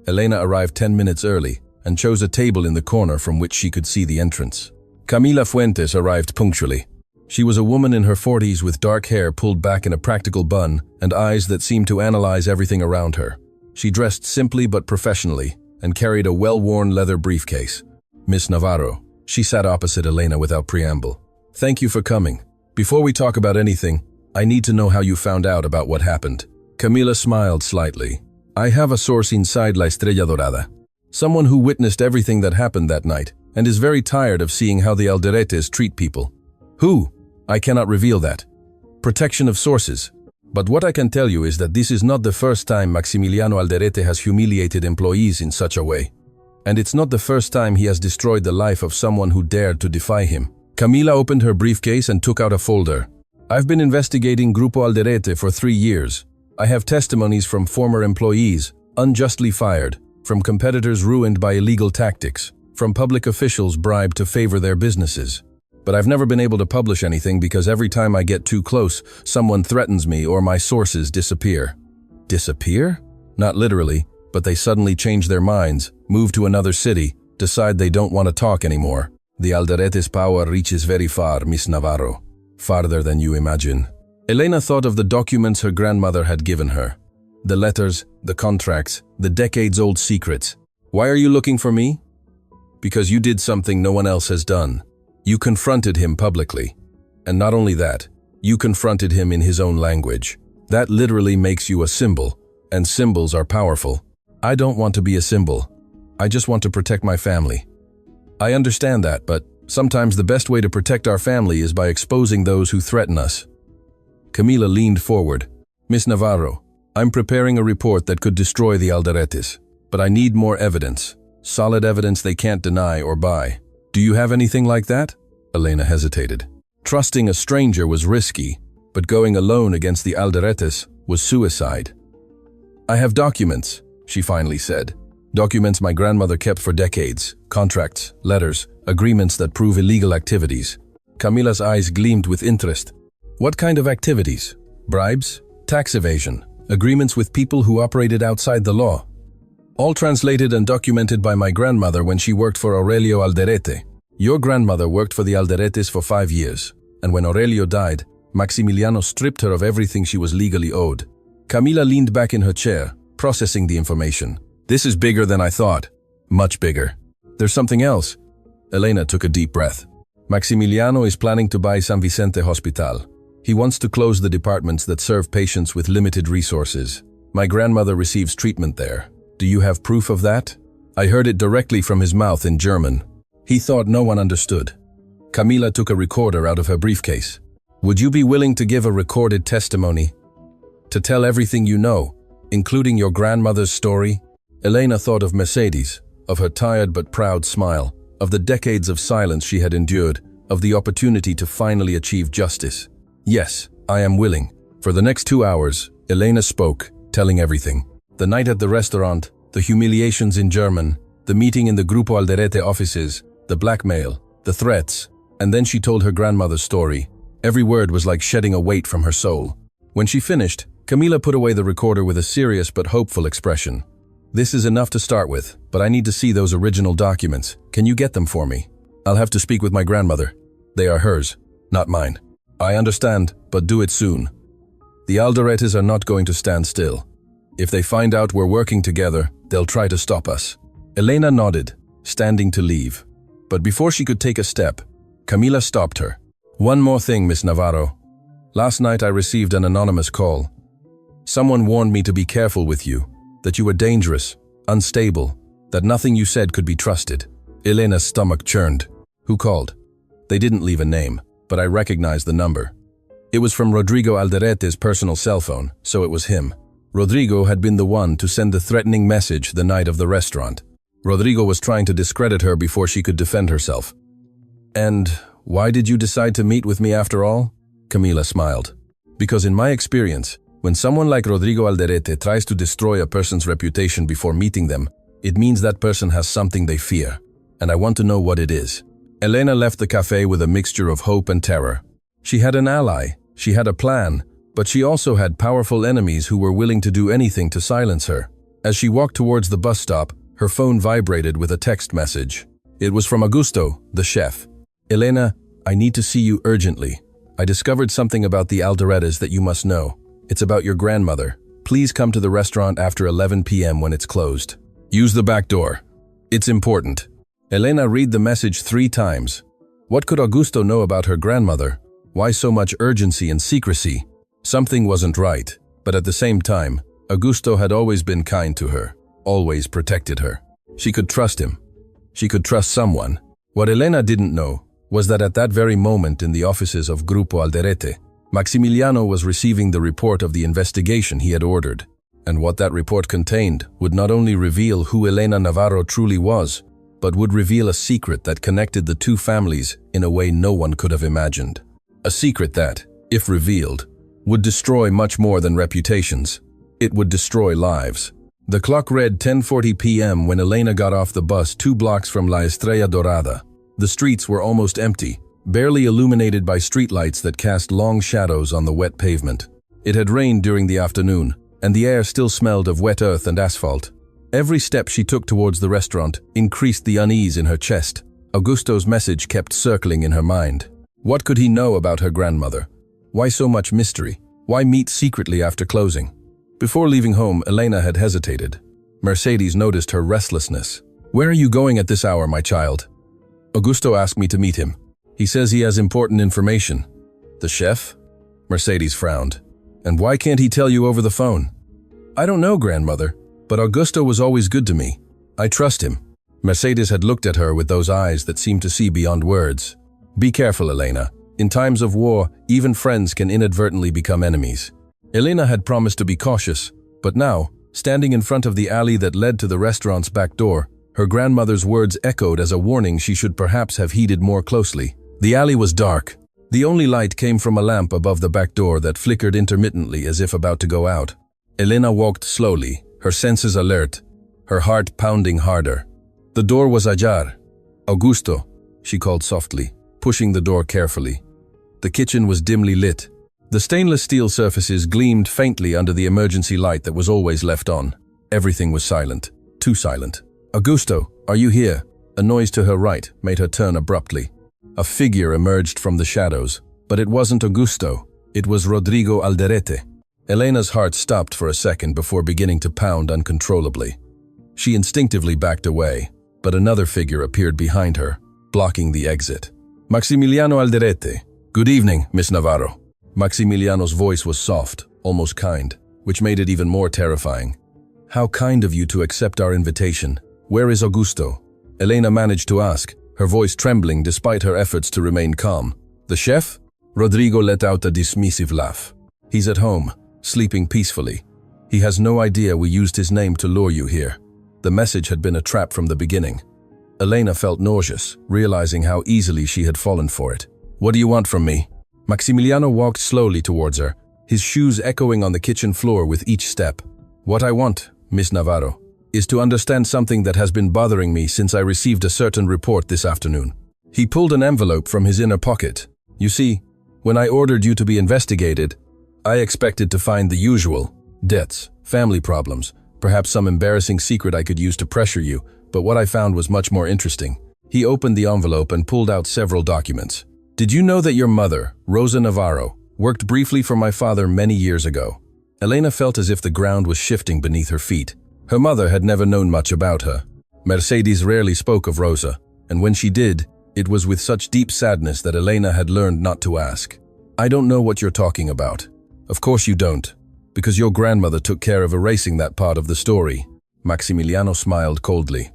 Elena arrived 10 minutes early and chose a table in the corner from which she could see the entrance. Camila Fuentes arrived punctually. She was a woman in her 40s with dark hair pulled back in a practical bun and eyes that seemed to analyze everything around her. She dressed simply but professionally and carried a well-worn leather briefcase. Miss Navarro. She sat opposite Elena without preamble. Thank you for coming. Before we talk about anything, I need to know how you found out about what happened. Camila smiled slightly. I have a source inside La Estrella Dorada. Someone who witnessed everything that happened that night and is very tired of seeing how the Alderetes treat people. Who? I cannot reveal that. Protection of sources. But what I can tell you is that this is not the first time Maximiliano Alderete has humiliated employees in such a way. And it's not the first time he has destroyed the life of someone who dared to defy him. Camila opened her briefcase and took out a folder. I've been investigating Grupo Alderete for 3 years. I have testimonies from former employees, unjustly fired, from competitors ruined by illegal tactics, from public officials bribed to favor their businesses. But I've never been able to publish anything because every time I get too close, someone threatens me or my sources disappear. Disappear? Not literally, but they suddenly change their minds, move to another city, decide they don't want to talk anymore. The Alderete's power reaches very far, Miss Navarro. Farther than you imagine. Elena thought of the documents her grandmother had given her. The letters, the contracts, the decades-old secrets. Why are you looking for me? Because you did something no one else has done. You confronted him publicly. And not only that, you confronted him in his own language. That literally makes you a symbol, and symbols are powerful. I don't want to be a symbol. I just want to protect my family. I understand that, but sometimes the best way to protect our family is by exposing those who threaten us. Camila leaned forward. Miss Navarro, I'm preparing a report that could destroy the Alderetes, but I need more evidence. Solid evidence they can't deny or buy. Do you have anything like that? Elena hesitated. Trusting a stranger was risky, but going alone against the Alderetes was suicide. I have documents. she finally said. Documents my grandmother kept for decades, contracts, letters, agreements that prove illegal activities. Camila's eyes gleamed with interest. What kind of activities? Bribes? Tax evasion? Agreements with people who operated outside the law? All translated and documented by my grandmother when she worked for Aurelio Alderete. Your grandmother worked for the Alderetes for 5 years, and when Aurelio died, Maximiliano stripped her of everything she was legally owed. Camila leaned back in her chair, processing the information. This is bigger than I thought. Much bigger. There's something else. Elena took a deep breath. Maximiliano is planning to buy San Vicente Hospital. He wants to close the departments that serve patients with limited resources. My grandmother receives treatment there. Do you have proof of that? I heard it directly from his mouth in German. He thought no one understood. Camila took a recorder out of her briefcase. Would you be willing to give a recorded testimony? To tell everything you know, including your grandmother's story? Elena thought of Mercedes, of her tired but proud smile, of the decades of silence she had endured, of the opportunity to finally achieve justice. Yes, I am willing. For the next 2 hours, Elena spoke, telling everything. The night at the restaurant, the humiliations in German, the meeting in the Grupo Alderete offices, the blackmail, the threats, and then she told her grandmother's story. Every word was like shedding a weight from her soul. When she finished, Camila put away the recorder with a serious but hopeful expression. This is enough to start with, but I need to see those original documents. Can you get them for me? I'll have to speak with my grandmother. They are hers, not mine. I understand, but do it soon. The Alderetes are not going to stand still. If they find out we're working together, they'll try to stop us. Elena nodded, standing to leave. But before she could take a step, Camila stopped her. One more thing, Miss Navarro. Last night I received an anonymous call. Someone warned me to be careful with you, that you were dangerous, unstable, that nothing you said could be trusted. Elena's stomach churned. Who called? They didn't leave a name, but I recognized the number. It was from Rodrigo Alderete's personal cell phone, so it was him. Rodrigo had been the one to send the threatening message the night of the restaurant. Rodrigo was trying to discredit her before she could defend herself. And why did you decide to meet with me after all? Camila smiled. Because in my experience, when someone like Rodrigo Alderete tries to destroy a person's reputation before meeting them, it means that person has something they fear, and I want to know what it is. Elena left the cafe with a mixture of hope and terror. She had an ally, she had a plan, but she also had powerful enemies who were willing to do anything to silence her. As she walked towards the bus stop, her phone vibrated with a text message. It was from Augusto, the chef. Elena, I need to see you urgently. I discovered something about the Alderetes that you must know. It's about your grandmother. Please come to the restaurant after 11 p.m. when it's closed. Use the back door. It's important. Elena read the message 3 times. What could Augusto know about her grandmother? Why so much urgency and secrecy? Something wasn't right, but at the same time, Augusto had always been kind to her, always protected her. She could trust him. She could trust someone. What Elena didn't know was that at that very moment in the offices of Grupo Alderete, Maximiliano was receiving the report of the investigation he had ordered. And what that report contained would not only reveal who Elena Navarro truly was, but would reveal a secret that connected the two families in a way no one could have imagined. A secret that, if revealed, would destroy much more than reputations. It would destroy lives. The clock read 10:40 p.m. when Elena got off the bus 2 blocks from La Estrella Dorada. The streets were almost empty, barely illuminated by streetlights that cast long shadows on the wet pavement. It had rained during the afternoon, and the air still smelled of wet earth and asphalt. Every step she took towards the restaurant increased the unease in her chest. Augusto's message kept circling in her mind. What could he know about her grandmother? Why so much mystery? Why meet secretly after closing? Before leaving home, Elena had hesitated. Mercedes noticed her restlessness. Where are you going at this hour, my child? Augusto asked me to meet him. He says he has important information. The chef? Mercedes frowned. And why can't he tell you over the phone? I don't know, grandmother, but Augusto was always good to me. I trust him. Mercedes had looked at her with those eyes that seemed to see beyond words. Be careful, Elena. In times of war, even friends can inadvertently become enemies. Elena had promised to be cautious, but now, standing in front of the alley that led to the restaurant's back door, her grandmother's words echoed as a warning she should perhaps have heeded more closely. The alley was dark. The only light came from a lamp above the back door that flickered intermittently as if about to go out. Elena walked slowly, her senses alert, her heart pounding harder. The door was ajar. Augusto, she called softly, pushing the door carefully. The kitchen was dimly lit. The stainless steel surfaces gleamed faintly under the emergency light that was always left on. Everything was silent, too silent. "Augusto, are you here?" A noise to her right made her turn abruptly. A figure emerged from the shadows, but it wasn't Augusto. It was Rodrigo Alderete. Elena's heart stopped for a second before beginning to pound uncontrollably. She instinctively backed away, but another figure appeared behind her, blocking the exit. "Maximiliano Alderete. Good evening, Miss Navarro." Maximiliano's voice was soft, almost kind, which made it even more terrifying. "How kind of you to accept our invitation. Where is Augusto?" Elena managed to ask, her voice trembling despite her efforts to remain calm. "The chef?" Rodrigo let out a dismissive laugh. "He's at home, sleeping peacefully. He has no idea we used his name to lure you here." The message had been a trap from the beginning. Elena felt nauseous, realizing how easily she had fallen for it. "What do you want from me?" Maximiliano walked slowly towards her, his shoes echoing on the kitchen floor with each step. "What I want, Miss Navarro, is to understand something that has been bothering me since I received a certain report this afternoon." He pulled an envelope from his inner pocket. "You see, when I ordered you to be investigated, I expected to find the usual: debts, family problems, perhaps some embarrassing secret I could use to pressure you, but what I found was much more interesting." He opened the envelope and pulled out several documents. "Did you know that your mother, Rosa Navarro, worked briefly for my father many years ago?" Elena felt as if the ground was shifting beneath her feet. Her mother had never known much about her. Mercedes rarely spoke of Rosa, and when she did, it was with such deep sadness that Elena had learned not to ask. "I don't know what you're talking about." "Of course you don't, because your grandmother took care of erasing that part of the story." Maximiliano smiled coldly.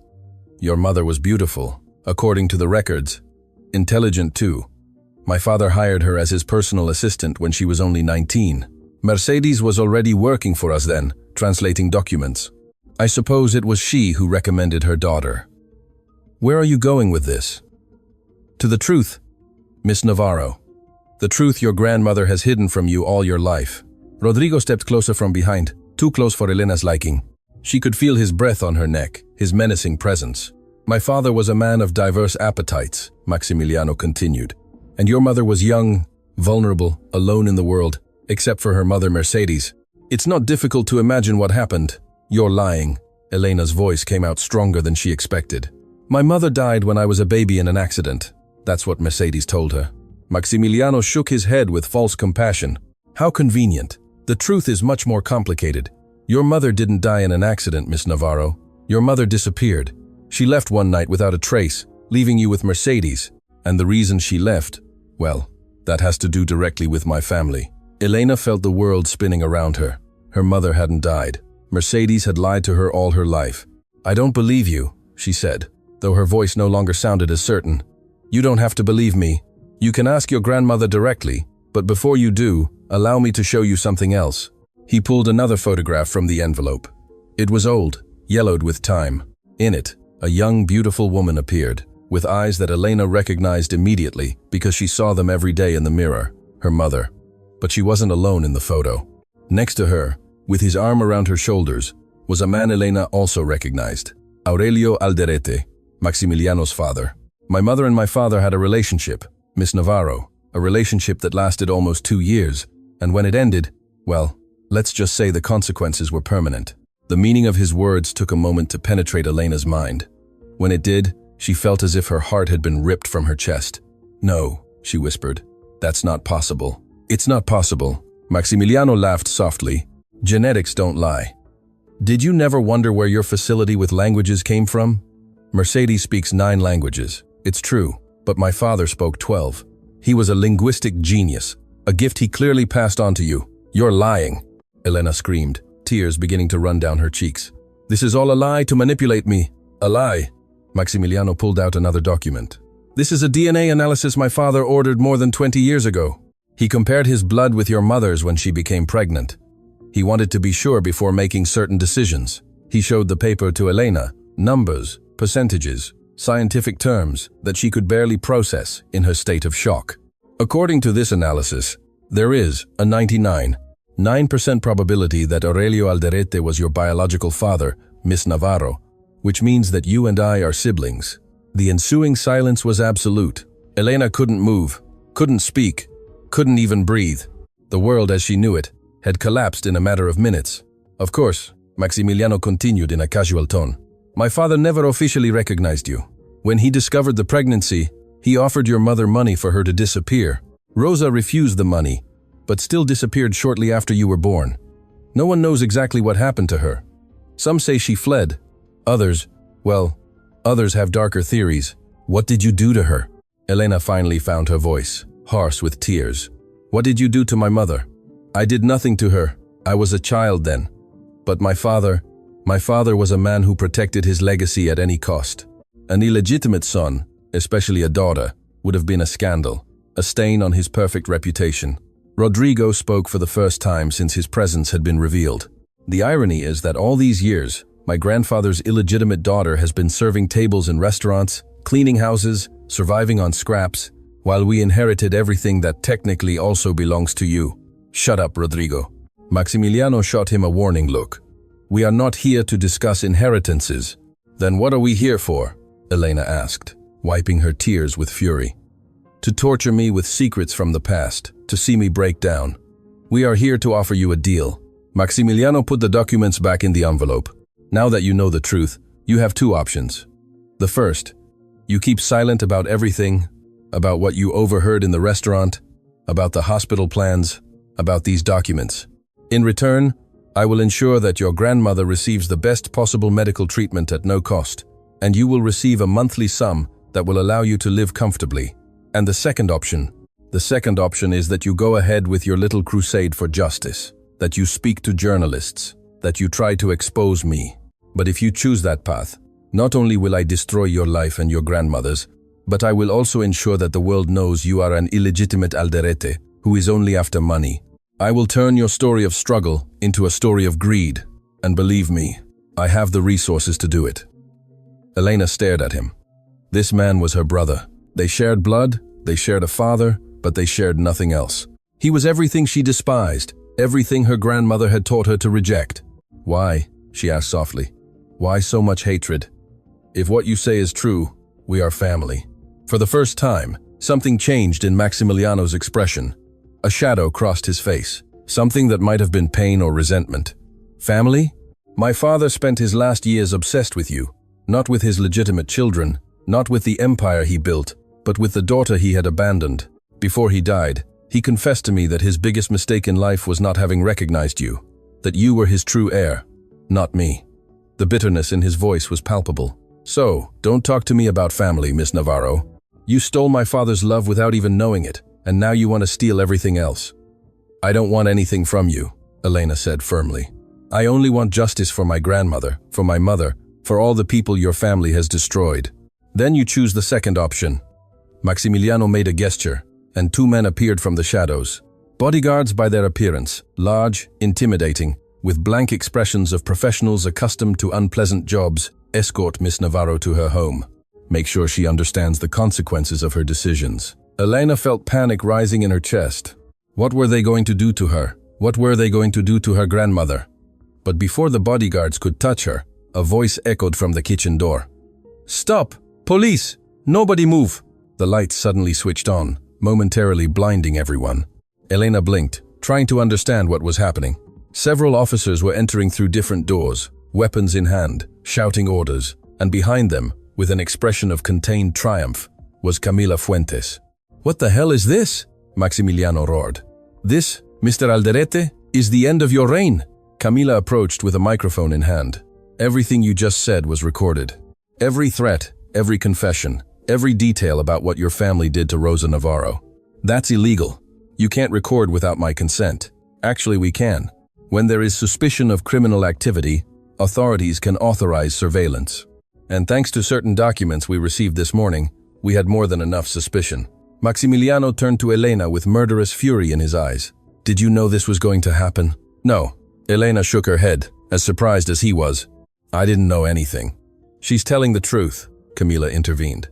"Your mother was beautiful, according to the records. Intelligent too. My father hired her as his personal assistant when she was only 19. Mercedes was already working for us then, translating documents. I suppose it was she who recommended her daughter." "Where are you going with this?" "To the truth, Miss Navarro. The truth your grandmother has hidden from you all your life." Rodrigo stepped closer from behind, too close for Elena's liking. She could feel his breath on her neck, his menacing presence. "My father was a man of diverse appetites," Maximiliano continued. "And your mother was young, vulnerable, alone in the world, except for her mother Mercedes. It's not difficult to imagine what happened." "You're lying." Elena's voice came out stronger than she expected. "My mother died when I was a baby in an accident." That's what Mercedes told her. Maximiliano shook his head with false compassion. "How convenient. The truth is much more complicated. Your mother didn't die in an accident, Miss Navarro. Your mother disappeared. She left one night without a trace, leaving you with Mercedes. And the reason she left, well, that has to do directly with my family." Elena felt the world spinning around her. Her mother hadn't died. Mercedes had lied to her all her life. "I don't believe you," she said, though her voice no longer sounded as certain. "You don't have to believe me. You can ask your grandmother directly, but before you do, allow me to show you something else." He pulled another photograph from the envelope. It was old, yellowed with time. In it, a young, beautiful woman appeared, with eyes that Elena recognized immediately because she saw them every day in the mirror, her mother. But she wasn't alone in the photo. Next to her, with his arm around her shoulders, was a man Elena also recognized: Aurelio Alderete, Maximiliano's father. "My mother and my father had a relationship, Miss Navarro, a relationship that lasted almost 2 years, and when it ended, well, let's just say the consequences were permanent." The meaning of his words took a moment to penetrate Elena's mind. When it did, she felt as if her heart had been ripped from her chest. "No," she whispered. "That's not possible." "It's not possible." Maximiliano laughed softly. "Genetics don't lie. Did you never wonder where your facility with languages came from? Mercedes speaks 9 languages. It's true, but my father spoke 12. He was a linguistic genius, a gift he clearly passed on to you." "You're lying," Elena screamed, tears beginning to run down her cheeks. "This is all a lie to manipulate me." "A lie." Maximiliano pulled out another document. "This is a DNA analysis my father ordered more than 20 years ago. He compared his blood with your mother's when she became pregnant. He wanted to be sure before making certain decisions. He showed the paper to Elena, numbers, percentages, scientific terms that she could barely process in her state of shock. According to this analysis, there is a 99, 9% probability that Aurelio Alderete was your biological father, Miss Navarro, which means that you and I are siblings. The ensuing silence was absolute. Elena couldn't move, couldn't speak, couldn't even breathe. The world as she knew it had collapsed in a matter of minutes. Of course, Maximiliano continued in a casual tone. My father never officially recognized you. When he discovered the pregnancy, he offered your mother money for her to disappear. Rosa refused the money, but still disappeared shortly after you were born. No one knows exactly what happened to her. Some say she fled. Others have darker theories. What did you do to her? Elena finally found her voice, hoarse with tears. What did you do to my mother? I did nothing to her. I was a child then. But my father was a man who protected his legacy at any cost. An illegitimate son, especially a daughter, would have been a scandal, a stain on his perfect reputation. Rodrigo spoke for the first time since his presence had been revealed. The irony is that all these years, my grandfather's illegitimate daughter has been serving tables in restaurants, cleaning houses, surviving on scraps, while we inherited everything that technically also belongs to you. Shut up, Rodrigo. Maximiliano shot him a warning look. We are not here to discuss inheritances. Then what are we here for? Elena asked, wiping her tears with fury. To torture me with secrets from the past, to see me break down. We are here to offer you a deal. Maximiliano put the documents back in the envelope. Now that you know the truth, you have two options. The first, you keep silent about everything, about what you overheard in the restaurant, about the hospital plans, about these documents. In return, I will ensure that your grandmother receives the best possible medical treatment at no cost, and you will receive a monthly sum that will allow you to live comfortably. And the second option is that you go ahead with your little crusade for justice, that you speak to journalists, that you try to expose me. But if you choose that path, not only will I destroy your life and your grandmother's, but I will also ensure that the world knows you are an illegitimate Alderete who is only after money. I will turn your story of struggle into a story of greed, and believe me, I have the resources to do it. Elena stared at him. This man was her brother. They shared blood, they shared a father, but they shared nothing else. He was everything she despised, everything her grandmother had taught her to reject. Why? She asked softly. Why so much hatred? If what you say is true, we are family. For the first time, something changed in Maximiliano's expression. A shadow crossed his face, something that might have been pain or resentment. Family? My father spent his last years obsessed with you, not with his legitimate children, not with the empire he built, but with the daughter he had abandoned. Before he died, he confessed to me that his biggest mistake in life was not having recognized you, that you were his true heir, not me. The bitterness in his voice was palpable. So, don't talk to me about family, Miss Navarro. You stole my father's love without even knowing it, and now you want to steal everything else. I don't want anything from you, Elena said firmly. I only want justice for my grandmother, for my mother, for all the people your family has destroyed. Then you choose the second option. Maximiliano made a gesture, and two men appeared from the shadows. Bodyguards by their appearance, large, intimidating, with blank expressions of professionals accustomed to unpleasant jobs, escort Miss Navarro to her home. Make sure she understands the consequences of her decisions. Elena felt panic rising in her chest. What were they going to do to her? What were they going to do to her grandmother? But before the bodyguards could touch her, a voice echoed from the kitchen door. Stop! Police! Nobody move! The lights suddenly switched on, momentarily blinding everyone. Elena blinked, trying to understand what was happening. Several officers were entering through different doors, weapons in hand, shouting orders, and behind them, with an expression of contained triumph, was Camila Fuentes. What the hell is this? Maximiliano roared. This, Mr. Alderete, is the end of your reign. Camila approached with a microphone in hand. Everything you just said was recorded. Every threat, every confession, every detail about what your family did to Rosa Navarro. That's illegal. You can't record without my consent. Actually, we can. When there is suspicion of criminal activity, authorities can authorize surveillance. And thanks to certain documents we received this morning, we had more than enough suspicion. Maximiliano turned to Elena with murderous fury in his eyes. Did you know this was going to happen? No. Elena shook her head, as surprised as he was. I didn't know anything. She's telling the truth, Camila intervened.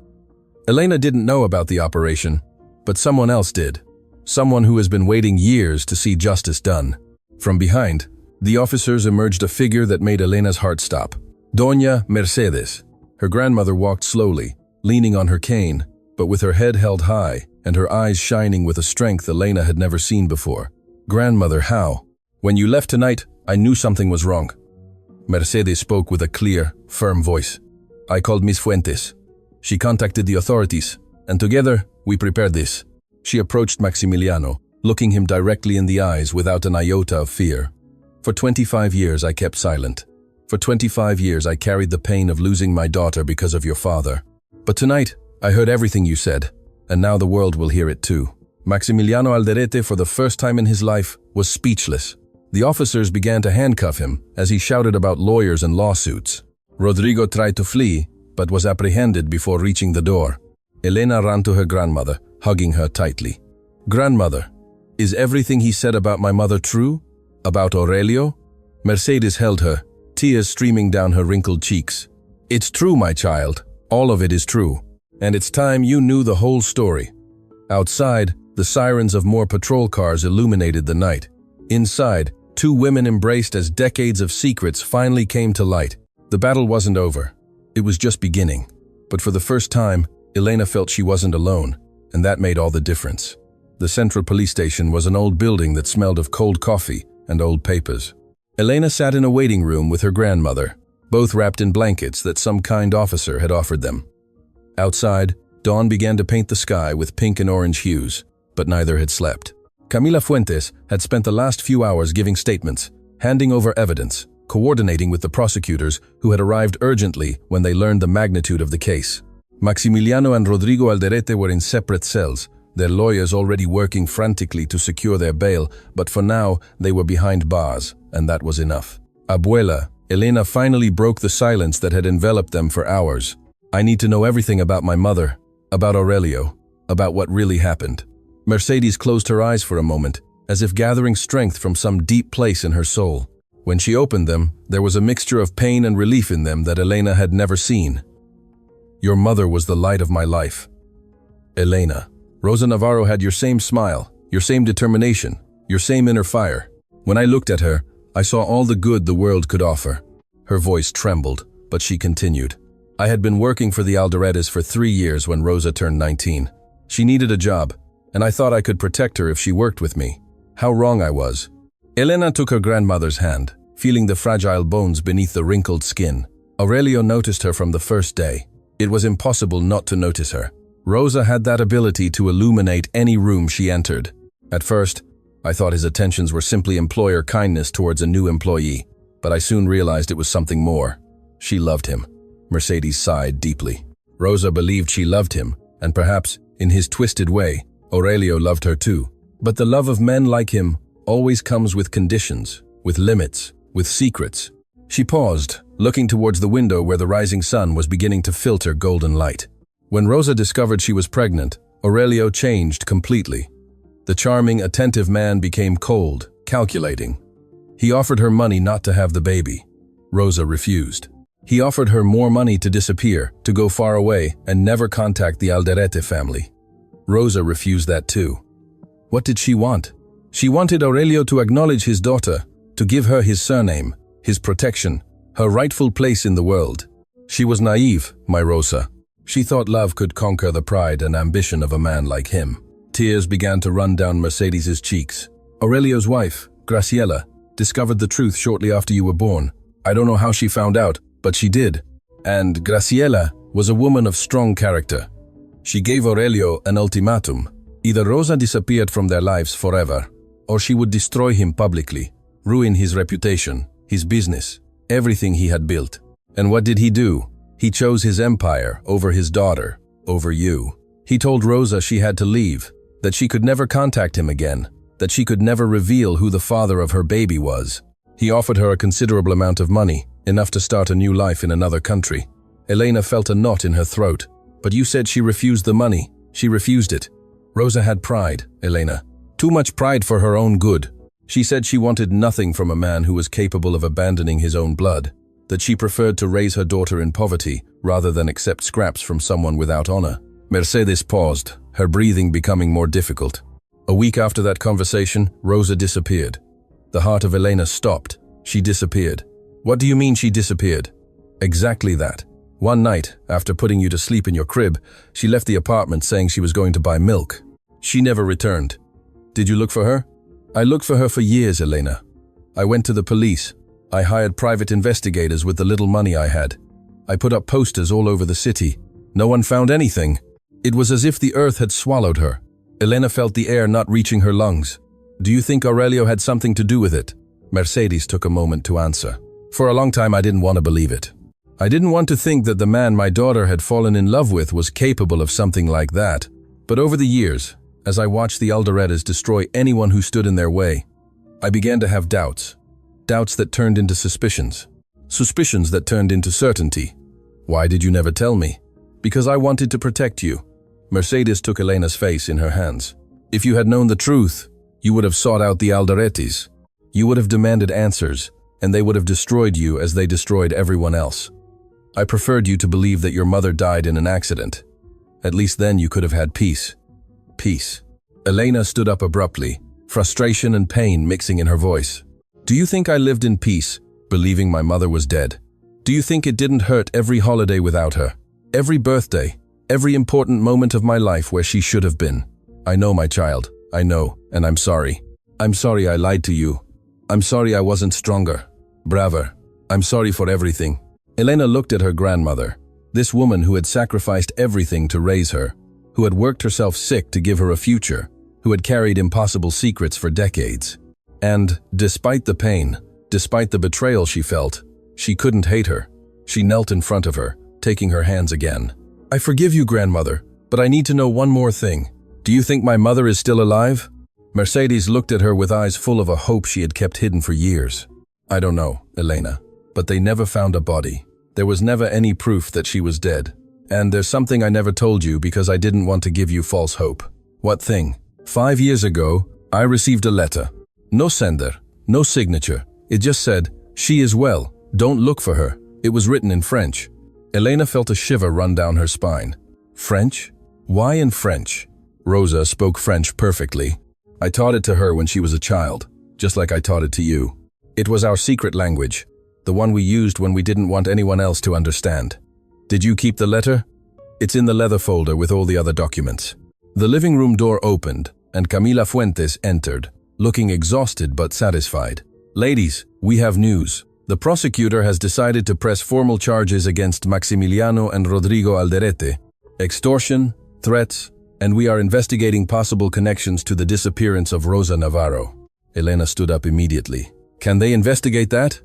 Elena didn't know about the operation, but someone else did. Someone who has been waiting years to see justice done. From behind, the officers emerged a figure that made Elena's heart stop. Doña Mercedes. Her grandmother walked slowly, leaning on her cane, but with her head held high and her eyes shining with a strength Elena had never seen before. "Grandmother, how? When you left tonight, I knew something was wrong." Mercedes spoke with a clear, firm voice. "I called Miss Fuentes. She contacted the authorities, and together, we prepared this." She approached Maximiliano, looking him directly in the eyes without an iota of fear. "For 25 years I kept silent. For 25 years I carried the pain of losing my daughter because of your father. But tonight, I heard everything you said, and now the world will hear it too." Maximiliano Alderete, for the first time in his life, was speechless. The officers began to handcuff him as he shouted about lawyers and lawsuits. Rodrigo tried to flee, but was apprehended before reaching the door. Elena ran to her grandmother, hugging her tightly. "Grandmother, is everything he said about my mother true? About Aurelio?" Mercedes held her, tears streaming down her wrinkled cheeks. "It's true, my child. All of it is true. And it's time you knew the whole story." Outside, the sirens of more patrol cars illuminated the night. Inside, two women embraced as decades of secrets finally came to light. The battle wasn't over. It was just beginning. But for the first time, Elena felt she wasn't alone, and that made all the difference. The central police station was an old building that smelled of cold coffee and old papers. Elena sat in a waiting room with her grandmother, both wrapped in blankets that some kind officer had offered them. Outside, dawn began to paint the sky with pink and orange hues, but neither had slept. Camila Fuentes had spent the last few hours giving statements, handing over evidence, coordinating with the prosecutors who had arrived urgently when they learned the magnitude of the case. Maximiliano and Rodrigo Alderete were in separate cells, their lawyers already working frantically to secure their bail, but for now they were behind bars, and that was enough. Abuela, Elena finally broke the silence that had enveloped them for hours. "I need to know everything about my mother, about Aurelio, about what really happened." Mercedes closed her eyes for a moment, as if gathering strength from some deep place in her soul. When she opened them, there was a mixture of pain and relief in them that Elena had never seen. "Your mother was the light of my life. Elena, Rosa Navarro had your same smile, your same determination, your same inner fire. When I looked at her, I saw all the good the world could offer." Her voice trembled, but she continued. "I had been working for the Alderetes for 3 years when Rosa turned 19. She needed a job, and I thought I could protect her if she worked with me. How wrong I was." Elena took her grandmother's hand, feeling the fragile bones beneath the wrinkled skin. Aurelio noticed her from the first day. It was impossible not to notice her. Rosa had that ability to illuminate any room she entered. At first, I thought his attentions were simply employer kindness towards a new employee, but I soon realized it was something more. She loved him. Mercedes sighed deeply. Rosa believed she loved him, and perhaps, in his twisted way, Aurelio loved her too. But the love of men like him always comes with conditions, with limits, with secrets. She paused, looking towards the window where the rising sun was beginning to filter golden light. When Rosa discovered she was pregnant, Aurelio changed completely. The charming, attentive man became cold, calculating. He offered her money not to have the baby. Rosa refused. He offered her more money to disappear, to go far away, and never contact the Alderete family. Rosa refused that too. What did she want? She wanted Aurelio to acknowledge his daughter, to give her his surname, his protection, her rightful place in the world. She was naive, my Rosa. She thought love could conquer the pride and ambition of a man like him. Tears began to run down Mercedes's cheeks. Aurelio's wife, Graciela, discovered the truth shortly after you were born. I don't know how she found out, but she did. And Graciela was a woman of strong character. She gave Aurelio an ultimatum. Either Rosa disappeared from their lives forever, or she would destroy him publicly, ruin his reputation, his business, everything he had built. And what did he do? He chose his empire over his daughter, over you. He told Rosa she had to leave, that she could never contact him again, that she could never reveal who the father of her baby was. He offered her a considerable amount of money, enough to start a new life in another country. Elena felt a knot in her throat. But you said she refused the money. She refused it. Rosa had pride, Elena. Too much pride for her own good. She said she wanted nothing from a man who was capable of abandoning his own blood, that she preferred to raise her daughter in poverty rather than accept scraps from someone without honor. Mercedes paused, her breathing becoming more difficult. A week after that conversation, Rosa disappeared. The heart of Elena stopped. She disappeared. What do you mean she disappeared? Exactly that. One night, after putting you to sleep in your crib, she left the apartment saying she was going to buy milk. She never returned. Did you look for her? I looked for her for years, Elena. I went to the police. I hired private investigators with the little money I had. I put up posters all over the city. No one found anything. It was as if the earth had swallowed her. Elena felt the air not reaching her lungs. Do you think Aurelio had something to do with it? Mercedes took a moment to answer. For a long time I didn't want to believe it. I didn't want to think that the man my daughter had fallen in love with was capable of something like that. But over the years, as I watched the Alderetas destroy anyone who stood in their way, I began to have doubts. Doubts that turned into suspicions. Suspicions that turned into certainty. Why did you never tell me? Because I wanted to protect you. Mercedes took Elena's face in her hands. If you had known the truth, you would have sought out the Alderetis. You would have demanded answers, and they would have destroyed you as they destroyed everyone else. I preferred you to believe that your mother died in an accident. At least then you could have had peace. Peace. Elena stood up abruptly, frustration and pain mixing in her voice. Do you think I lived in peace, believing my mother was dead? Do you think it didn't hurt every holiday without her? Every birthday, every important moment of my life where she should have been? I know, my child. I know, and I'm sorry. I'm sorry I lied to you. I'm sorry I wasn't stronger, braver. I'm sorry for everything. Elena looked at her grandmother, this woman who had sacrificed everything to raise her, who had worked herself sick to give her a future, who had carried impossible secrets for decades. And, despite the pain, despite the betrayal she felt, she couldn't hate her. She knelt in front of her, taking her hands again. I forgive you, grandmother, but I need to know one more thing. Do you think my mother is still alive? Mercedes looked at her with eyes full of a hope she had kept hidden for years. I don't know, Elena, but they never found a body. There was never any proof that she was dead. And there's something I never told you because I didn't want to give you false hope. What thing? 5 years ago, I received a letter. No sender, no signature. It just said, "She is well, don't look for her." It was written in French. Elena felt a shiver run down her spine. French? Why in French? Rosa spoke French perfectly. I taught it to her when she was a child, just like I taught it to you. It was our secret language, the one we used when we didn't want anyone else to understand. Did you keep the letter? It's in the leather folder with all the other documents. The living room door opened, and Camila Fuentes entered, looking exhausted but satisfied. Ladies, we have news. The prosecutor has decided to press formal charges against Maximiliano and Rodrigo Alderete, extortion, threats, and we are investigating possible connections to the disappearance of Rosa Navarro. Elena stood up immediately. Can they investigate that?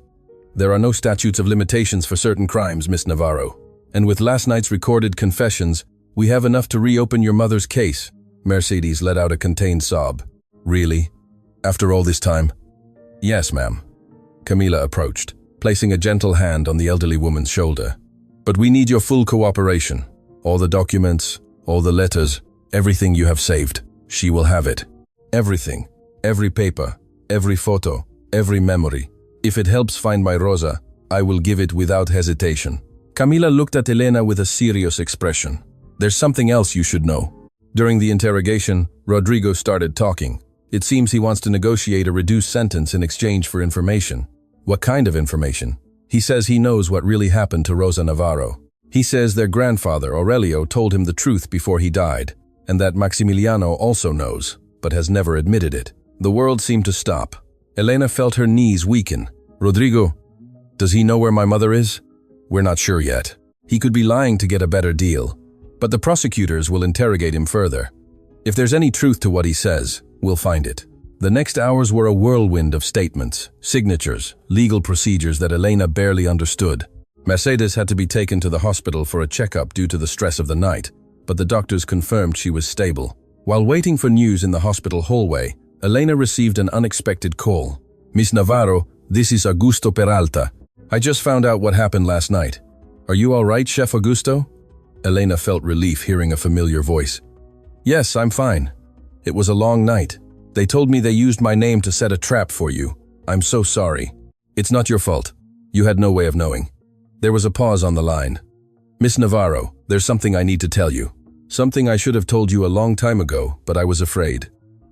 There are no statutes of limitations for certain crimes, Miss Navarro. And with last night's recorded confessions, we have enough to reopen your mother's case. Mercedes let out a contained sob. Really? After all this time? Yes, ma'am. Camila approached, placing a gentle hand on the elderly woman's shoulder. But we need your full cooperation. All the documents, all the letters, everything you have saved. She will have it. Everything. Every paper, every photo, every memory. If it helps find my Rosa, I will give it without hesitation. Camila looked at Elena with a serious expression. There's something else you should know. During the interrogation, Rodrigo started talking. It seems he wants to negotiate a reduced sentence in exchange for information. What kind of information? He says he knows what really happened to Rosa Navarro. He says their grandfather, Aurelio, told him the truth before he died, and that Maximiliano also knows, but has never admitted it. The world seemed to stop. Elena felt her knees weaken. Rodrigo, does he know where my mother is? We're not sure yet. He could be lying to get a better deal, but the prosecutors will interrogate him further. If there's any truth to what he says, we'll find it. The next hours were a whirlwind of statements, signatures, legal procedures that Elena barely understood. Mercedes had to be taken to the hospital for a checkup due to the stress of the night, but the doctors confirmed she was stable. While waiting for news in the hospital hallway, Elena received an unexpected call. Miss Navarro, this is Augusto Peralta. I just found out what happened last night. Are you all right, Chef Augusto? Elena felt relief hearing a familiar voice. Yes, I'm fine. It was a long night. They told me they used my name to set a trap for you. I'm so sorry. It's not your fault. You had no way of knowing. There was a pause on the line. Miss Navarro, there's something I need to tell you. Something I should have told you a long time ago, but I was afraid.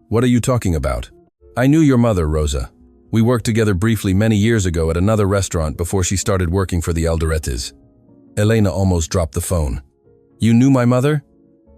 What are you talking about? I knew your mother, Rosa. We worked together briefly many years ago at another restaurant before she started working for the Alderetes. Elena almost dropped the phone. You knew my mother?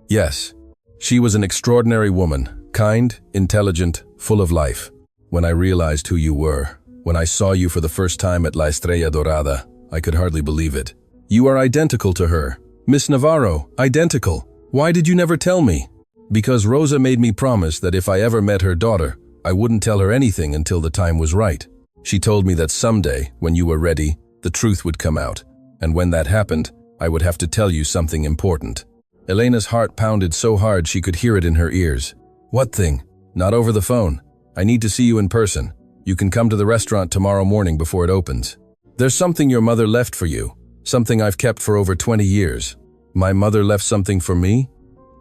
Yes. She was an extraordinary woman, kind, intelligent, full of life. When I realized who you were, when I saw you for the first time at La Estrella Dorada, I could hardly believe it. You are identical to her. Miss Navarro, identical. Why did you never tell me? Because Rosa made me promise that if I ever met her daughter, I wouldn't tell her anything until the time was right. She told me that someday, when you were ready, the truth would come out. And when that happened, I would have to tell you something important. Elena's heart pounded so hard she could hear it in her ears. What thing? Not over the phone. I need to see you in person. You can come to the restaurant tomorrow morning before it opens. There's something your mother left for you. Something I've kept for over 20 years. My mother left something for me?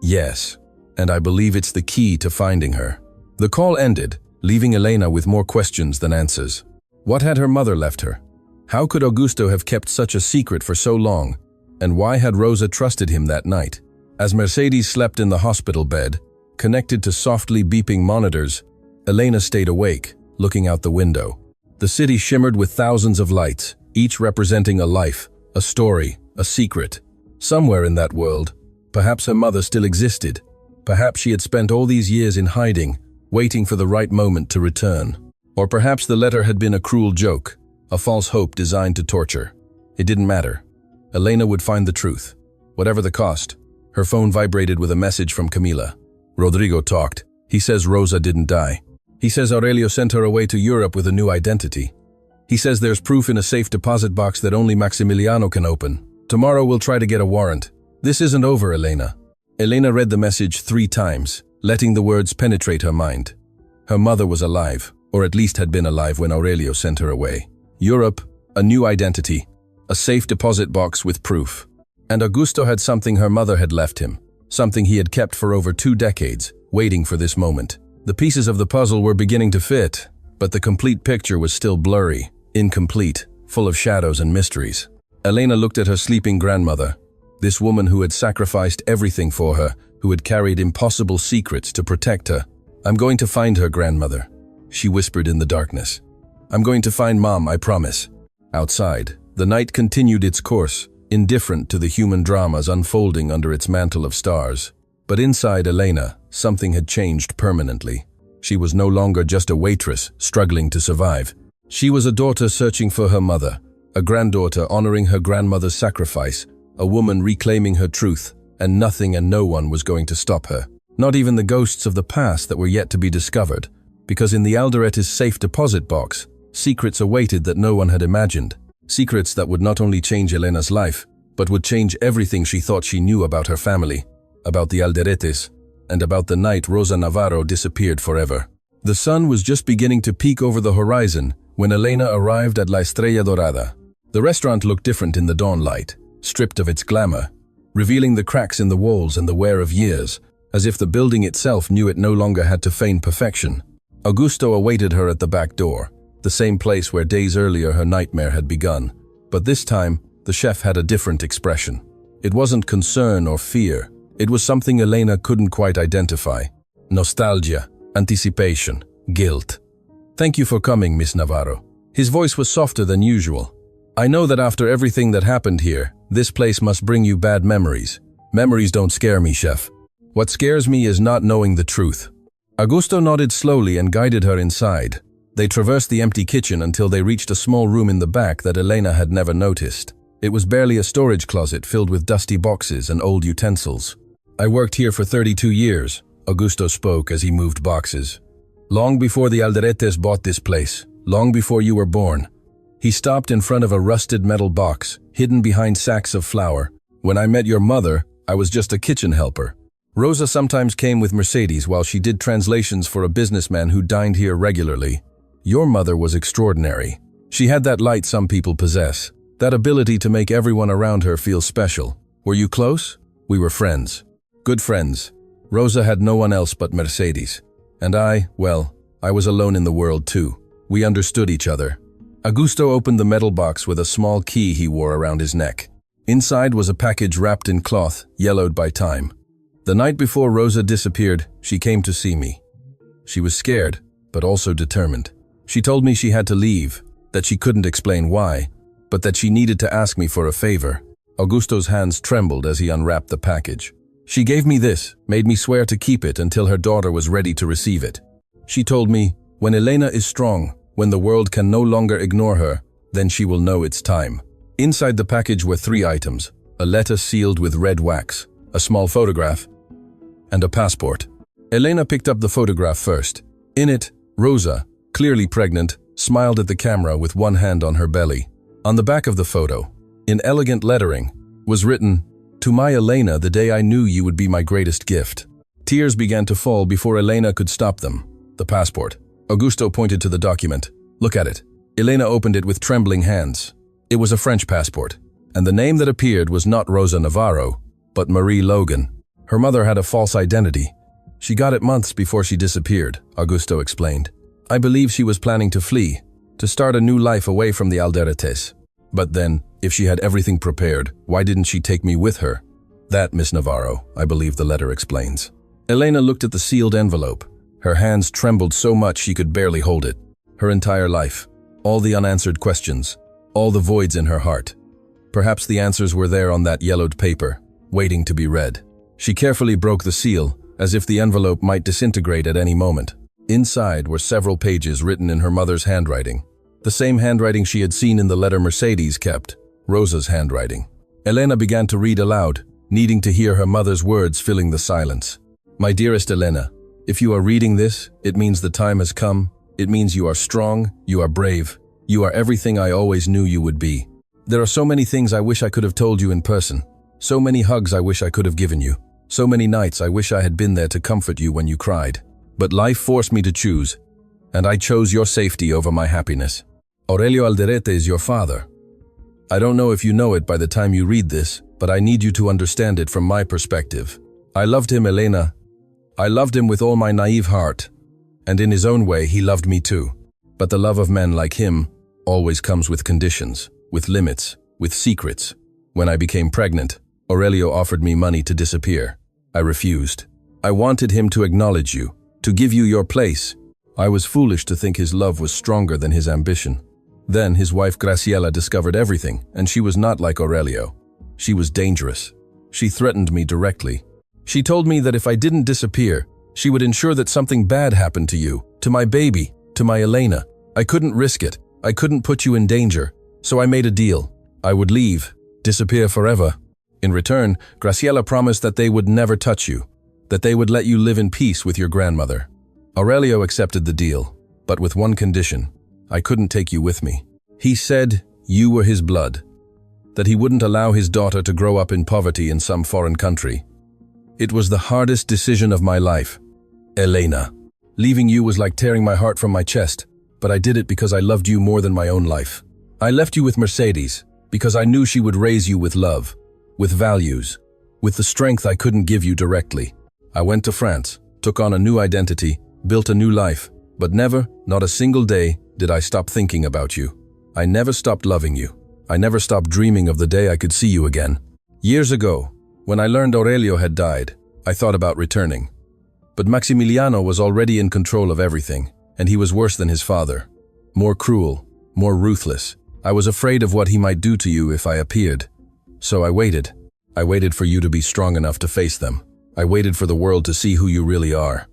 Yes. And I believe it's the key to finding her. The call ended, leaving Elena with more questions than answers. What had her mother left her? How could Augusto have kept such a secret for so long? And why had Rosa trusted him that night? As Mercedes slept in the hospital bed, connected to softly beeping monitors, Elena stayed awake, looking out the window. The city shimmered with thousands of lights, each representing a life, a story, a secret. Somewhere in that world, perhaps her mother still existed. Perhaps she had spent all these years in hiding, waiting for the right moment to return. Or perhaps the letter had been a cruel joke, a false hope designed to torture. It didn't matter. Elena would find the truth, whatever the cost. Her phone vibrated with a message from Camila. Rodrigo talked. He says Rosa didn't die. He says Aurelio sent her away to Europe with a new identity. He says there's proof in a safe deposit box that only Maximiliano can open. Tomorrow we'll try to get a warrant. This isn't over, Elena. Elena read the message 3 times, letting the words penetrate her mind. Her mother was alive, or at least had been alive when Aurelio sent her away. Europe, a new identity, a safe deposit box with proof. And Augusto had something her mother had left him, something he had kept for over 2 decades, waiting for this moment. The pieces of the puzzle were beginning to fit, but the complete picture was still blurry, incomplete, full of shadows and mysteries. Elena looked at her sleeping grandmother, this woman who had sacrificed everything for her, who had carried impossible secrets to protect her. I'm going to find her, grandmother, she whispered in the darkness. I'm going to find Mom, I promise. Outside, the night continued its course, indifferent to the human dramas unfolding under its mantle of stars. But inside Elena, something had changed permanently. She was no longer just a waitress struggling to survive. She was a daughter searching for her mother, a granddaughter honoring her grandmother's sacrifice, a woman reclaiming her truth, and nothing and no one was going to stop her. Not even the ghosts of the past that were yet to be discovered, because in the Alderetes' safe deposit box, secrets awaited that no one had imagined. Secrets that would not only change Elena's life, but would change everything she thought she knew about her family, about the Alderetes, and about the night Rosa Navarro disappeared forever. The sun was just beginning to peek over the horizon when Elena arrived at La Estrella Dorada. The restaurant looked different in the dawn light, stripped of its glamour, revealing the cracks in the walls and the wear of years, as if the building itself knew it no longer had to feign perfection. Augusto awaited her at the back door, the same place where days earlier her nightmare had begun. But this time, the chef had a different expression. It wasn't concern or fear. It was something Elena couldn't quite identify. Nostalgia, anticipation, guilt. Thank you for coming, Miss Navarro. His voice was softer than usual. I know that after everything that happened here, this place must bring you bad memories. Memories don't scare me, chef. What scares me is not knowing the truth. Augusto nodded slowly and guided her inside. They traversed the empty kitchen until they reached a small room in the back that Elena had never noticed. It was barely a storage closet filled with dusty boxes and old utensils. I worked here for 32 years, Augusto spoke as he moved boxes. Long before the Alderetes bought this place, long before you were born. He stopped in front of a rusted metal box, hidden behind sacks of flour. When I met your mother, I was just a kitchen helper. Rosa sometimes came with Mercedes while she did translations for a businessman who dined here regularly. Your mother was extraordinary. She had that light some people possess, that ability to make everyone around her feel special. Were you close? We were friends. Good friends. Rosa had no one else but Mercedes. And I was alone in the world too. We understood each other. Augusto opened the metal box with a small key he wore around his neck. Inside was a package wrapped in cloth, yellowed by time. The night before Rosa disappeared, she came to see me. She was scared, but also determined. She told me she had to leave, that she couldn't explain why, but that she needed to ask me for a favor. Augusto's hands trembled as he unwrapped the package. She gave me this, made me swear to keep it until her daughter was ready to receive it. She told me, when Elena is strong, when the world can no longer ignore her, then she will know it's time. Inside the package were 3 items: a letter sealed with red wax, a small photograph, and a passport. Elena picked up the photograph first. In it, Rosa, clearly pregnant, smiled at the camera with one hand on her belly. On the back of the photo, in elegant lettering, was written, "To my Elena, the day I knew you would be my greatest gift." Tears began to fall before Elena could stop them. The passport. Augusto pointed to the document. "Look at it." Elena opened it with trembling hands. It was a French passport, and the name that appeared was not Rosa Navarro, but Marie Logan. Her mother had a false identity. She got it months before she disappeared, Augusto explained. I believe she was planning to flee, to start a new life away from the Alderetes. But then, if she had everything prepared, why didn't she take me with her? That, Miss Navarro, I believe the letter explains. Elena looked at the sealed envelope. Her hands trembled so much she could barely hold it. Her entire life, all the unanswered questions, all the voids in her heart. Perhaps the answers were there on that yellowed paper, waiting to be read. She carefully broke the seal, as if the envelope might disintegrate at any moment. Inside were several pages written in her mother's handwriting. The same handwriting she had seen in the letter Mercedes kept, Rosa's handwriting. Elena began to read aloud, needing to hear her mother's words filling the silence. My dearest Elena, if you are reading this, it means the time has come. It means you are strong, you are brave, you are everything I always knew you would be. There are so many things I wish I could have told you in person. So many hugs I wish I could have given you. So many nights I wish I had been there to comfort you when you cried. But life forced me to choose, and I chose your safety over my happiness. Aurelio Alderete is your father. I don't know if you know it by the time you read this, but I need you to understand it from my perspective. I loved him, Elena. I loved him with all my naive heart, and in his own way he loved me too. But the love of men like him always comes with conditions, with limits, with secrets. When I became pregnant, Aurelio offered me money to disappear. I refused. I wanted him to acknowledge you, to give you your place. I was foolish to think his love was stronger than his ambition. Then his wife Graciela discovered everything, and she was not like Aurelio. She was dangerous. She threatened me directly. She told me that if I didn't disappear, she would ensure that something bad happened to you, to my baby, to my Elena. I couldn't risk it. I couldn't put you in danger. So I made a deal. I would leave, disappear forever. In return, Graciela promised that they would never touch you, that they would let you live in peace with your grandmother. Aurelio accepted the deal, but with one condition. I couldn't take you with me. He said you were his blood, that he wouldn't allow his daughter to grow up in poverty in some foreign country. It was the hardest decision of my life. Elena, leaving you was like tearing my heart from my chest, but I did it because I loved you more than my own life. I left you with Mercedes because I knew she would raise you with love, with values, with the strength I couldn't give you directly. I went to France, took on a new identity, built a new life, but never, not a single day, did I stop thinking about you. I never stopped loving you. I never stopped dreaming of the day I could see you again. Years ago, when I learned Aurelio had died, I thought about returning. But Maximiliano was already in control of everything, and he was worse than his father. More cruel, more ruthless. I was afraid of what he might do to you if I appeared. So I waited. I waited for you to be strong enough to face them. I waited for the world to see who you really are.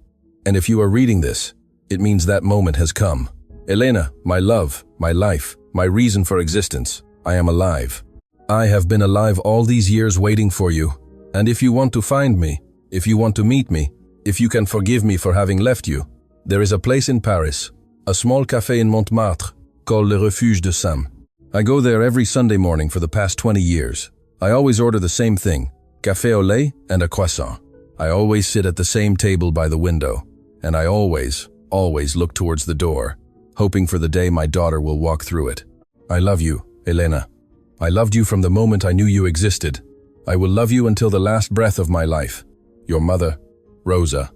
And if you are reading this, it means that moment has come. Elena, my love, my life, my reason for existence, I am alive. I have been alive all these years waiting for you. And if you want to find me, if you want to meet me, if you can forgive me for having left you, there is a place in Paris, a small café in Montmartre, called Le Refuge de Sam. I go there every Sunday morning for the past 20 years. I always order the same thing, café au lait and a croissant. I always sit at the same table by the window, and I always look towards the door, hoping for the day my daughter will walk through it. I love you, Elena. I loved you from the moment I knew you existed. I will love you until the last breath of my life. Your mother, Rosa.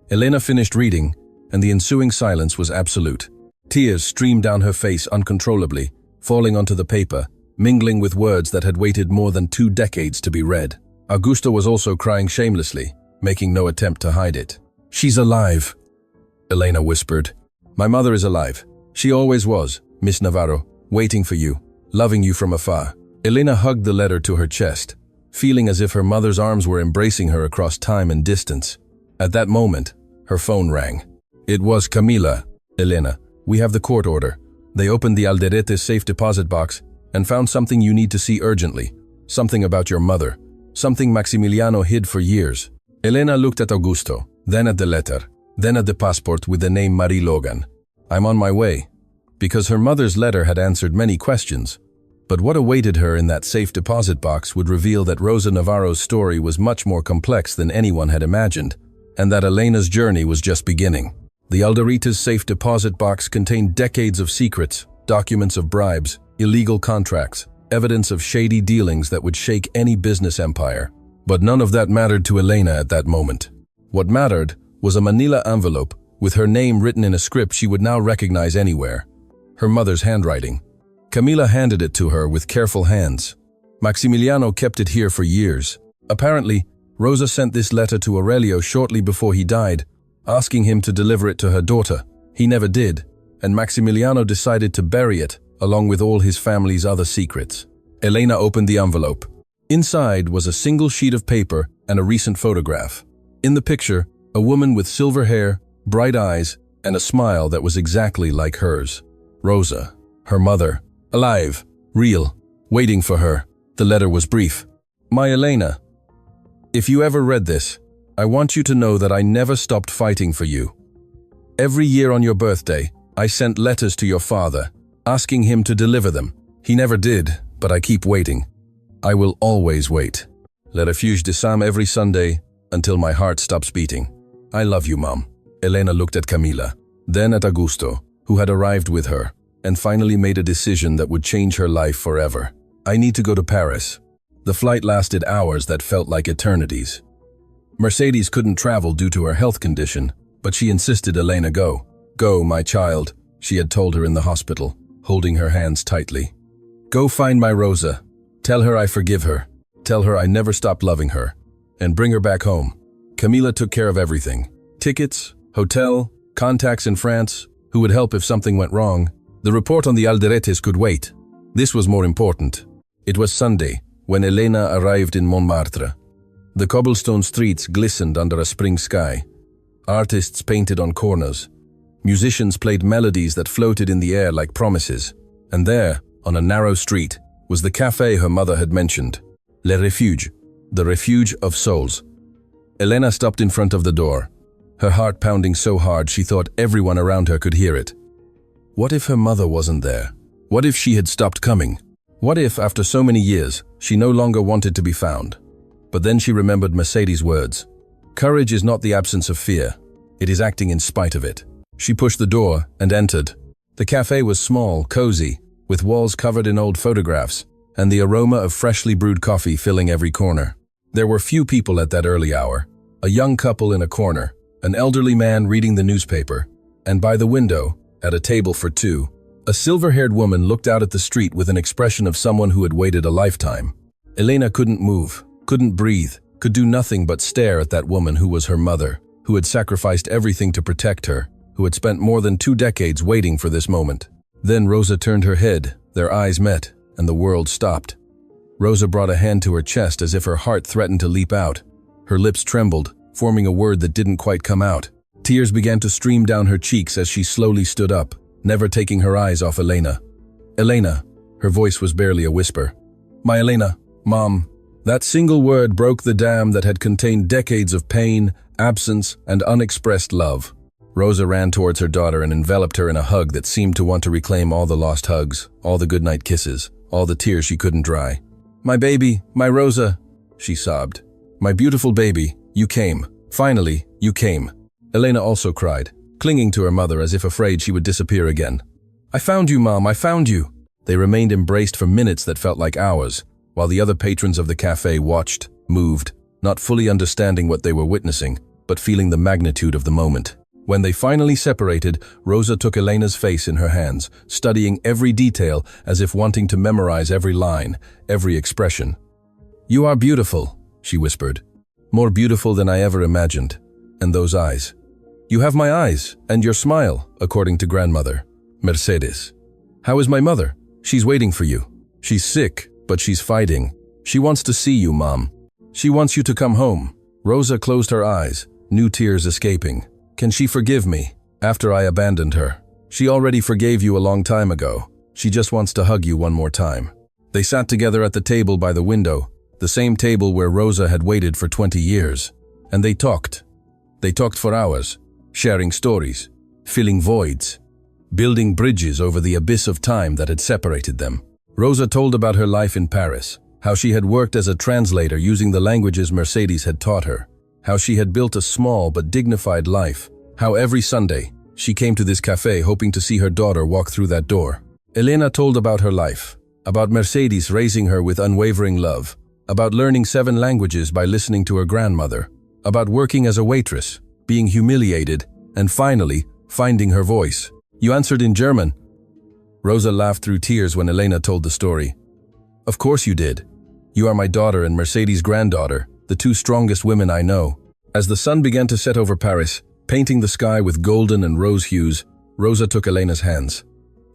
Elena finished reading, and the ensuing silence was absolute. Tears streamed down her face uncontrollably, falling onto the paper, mingling with words that had waited more than 2 decades to be read. Augusto was also crying shamelessly, making no attempt to hide it. She's alive, Elena whispered. My mother is alive. She always was, Miss Navarro, waiting for you, loving you from afar. Elena hugged the letter to her chest, feeling as if her mother's arms were embracing her across time and distance. At that moment, her phone rang. It was Camila. Elena, we have the court order. They opened the Alderete safe deposit box and found something you need to see urgently. Something about your mother. Something Maximiliano hid for years. Elena looked at Augusto, then at the letter, then at the passport with the name Marie Logan. I'm on my way. Because her mother's letter had answered many questions. But what awaited her in that safe deposit box would reveal that Rosa Navarro's story was much more complex than anyone had imagined, and that Elena's journey was just beginning. The Alderita's safe deposit box contained decades of secrets, documents of bribes, illegal contracts, evidence of shady dealings that would shake any business empire. But none of that mattered to Elena at that moment. What mattered was a manila envelope with her name written in a script she would now recognize anywhere. Her mother's handwriting. Camila handed it to her with careful hands. Maximiliano kept it here for years. Apparently, Rosa sent this letter to Aurelio shortly before he died, asking him to deliver it to her daughter. He never did, and Maximiliano decided to bury it, along with all his family's other secrets. Elena opened the envelope. Inside was a single sheet of paper and a recent photograph. In the picture, a woman with silver hair, bright eyes, and a smile that was exactly like hers. Rosa, her mother, alive, real, waiting for her. The letter was brief. My Elena, if you ever read this, I want you to know that I never stopped fighting for you. Every year on your birthday, I sent letters to your father, asking him to deliver them. He never did, but I keep waiting. I will always wait. Le refuge de Sam every Sunday until my heart stops beating. I love you, Mom. Elena looked at Camila, then at Augusto, who had arrived with her, and finally made a decision that would change her life forever. I need to go to Paris. The flight lasted hours that felt like eternities. Mercedes couldn't travel due to her health condition, but she insisted Elena go. Go, my child, she had told her in the hospital, holding her hands tightly. Go find my Rosa. Tell her I forgive her. Tell her I never stopped loving her. And bring her back home. Camila took care of everything. Tickets, hotel, contacts in France, who would help if something went wrong. The report on the Alderetes could wait. This was more important. It was Sunday, when Elena arrived in Montmartre. The cobblestone streets glistened under a spring sky. Artists painted on corners. Musicians played melodies that floated in the air like promises. And there, on a narrow street, was the cafe her mother had mentioned. Le Refuge, the refuge of souls. Elena stopped in front of the door, her heart pounding so hard she thought everyone around her could hear it. What if her mother wasn't there? What if she had stopped coming? What if, after so many years, she no longer wanted to be found? But then she remembered Mercedes' words. Courage is not the absence of fear. It is acting in spite of it. She pushed the door and entered. The cafe was small, cozy, with walls covered in old photographs, and the aroma of freshly brewed coffee filling every corner. There were few people at that early hour. A young couple in a corner, an elderly man reading the newspaper, and by the window, at a table for two, a silver-haired woman looked out at the street with an expression of someone who had waited a lifetime. Elena couldn't move, couldn't breathe, could do nothing but stare at that woman who was her mother, who had sacrificed everything to protect her, who had spent more than 2 decades waiting for this moment. Then Rosa turned her head, their eyes met, and the world stopped. Rosa brought a hand to her chest as if her heart threatened to leap out. Her lips trembled, forming a word that didn't quite come out. Tears began to stream down her cheeks as she slowly stood up, never taking her eyes off Elena. Elena, her voice was barely a whisper. My Elena, Mom. That single word broke the dam that had contained decades of pain, absence, and unexpressed love. Rosa ran towards her daughter and enveloped her in a hug that seemed to want to reclaim all the lost hugs, all the goodnight kisses, all the tears she couldn't dry. My baby, my Rosa, she sobbed. My beautiful baby, you came. Finally, you came. Elena also cried, clinging to her mother as if afraid she would disappear again. I found you, Mom, I found you. They remained embraced for minutes that felt like hours, while the other patrons of the cafe watched, moved, not fully understanding what they were witnessing, but feeling the magnitude of the moment. When they finally separated, Rosa took Elena's face in her hands, studying every detail as if wanting to memorize every line, every expression. You are beautiful, she whispered. More beautiful than I ever imagined. And those eyes. You have my eyes, and your smile, according to grandmother. Mercedes. How is my mother? She's waiting for you. She's sick, but she's fighting. She wants to see you, Mom. She wants you to come home. Rosa closed her eyes, new tears escaping. Can she forgive me after I abandoned her? She already forgave you a long time ago. She just wants to hug you one more time. They sat together at the table by the window, the same table where Rosa had waited for 20 years. And they talked. They talked for hours, sharing stories, filling voids, building bridges over the abyss of time that had separated them. Rosa told about her life in Paris, how she had worked as a translator using the languages Mercedes had taught her, how she had built a small but dignified life, how every Sunday she came to this cafe hoping to see her daughter walk through that door. Elena told about her life, about Mercedes raising her with unwavering love, about learning 7 languages by listening to her grandmother, about working as a waitress, being humiliated, and finally, finding her voice. You answered in German. Rosa laughed through tears when Elena told the story. Of course you did. You are my daughter and Mercedes' granddaughter, the 2 strongest women I know. As the sun began to set over Paris, painting the sky with golden and rose hues, Rosa took Elena's hands.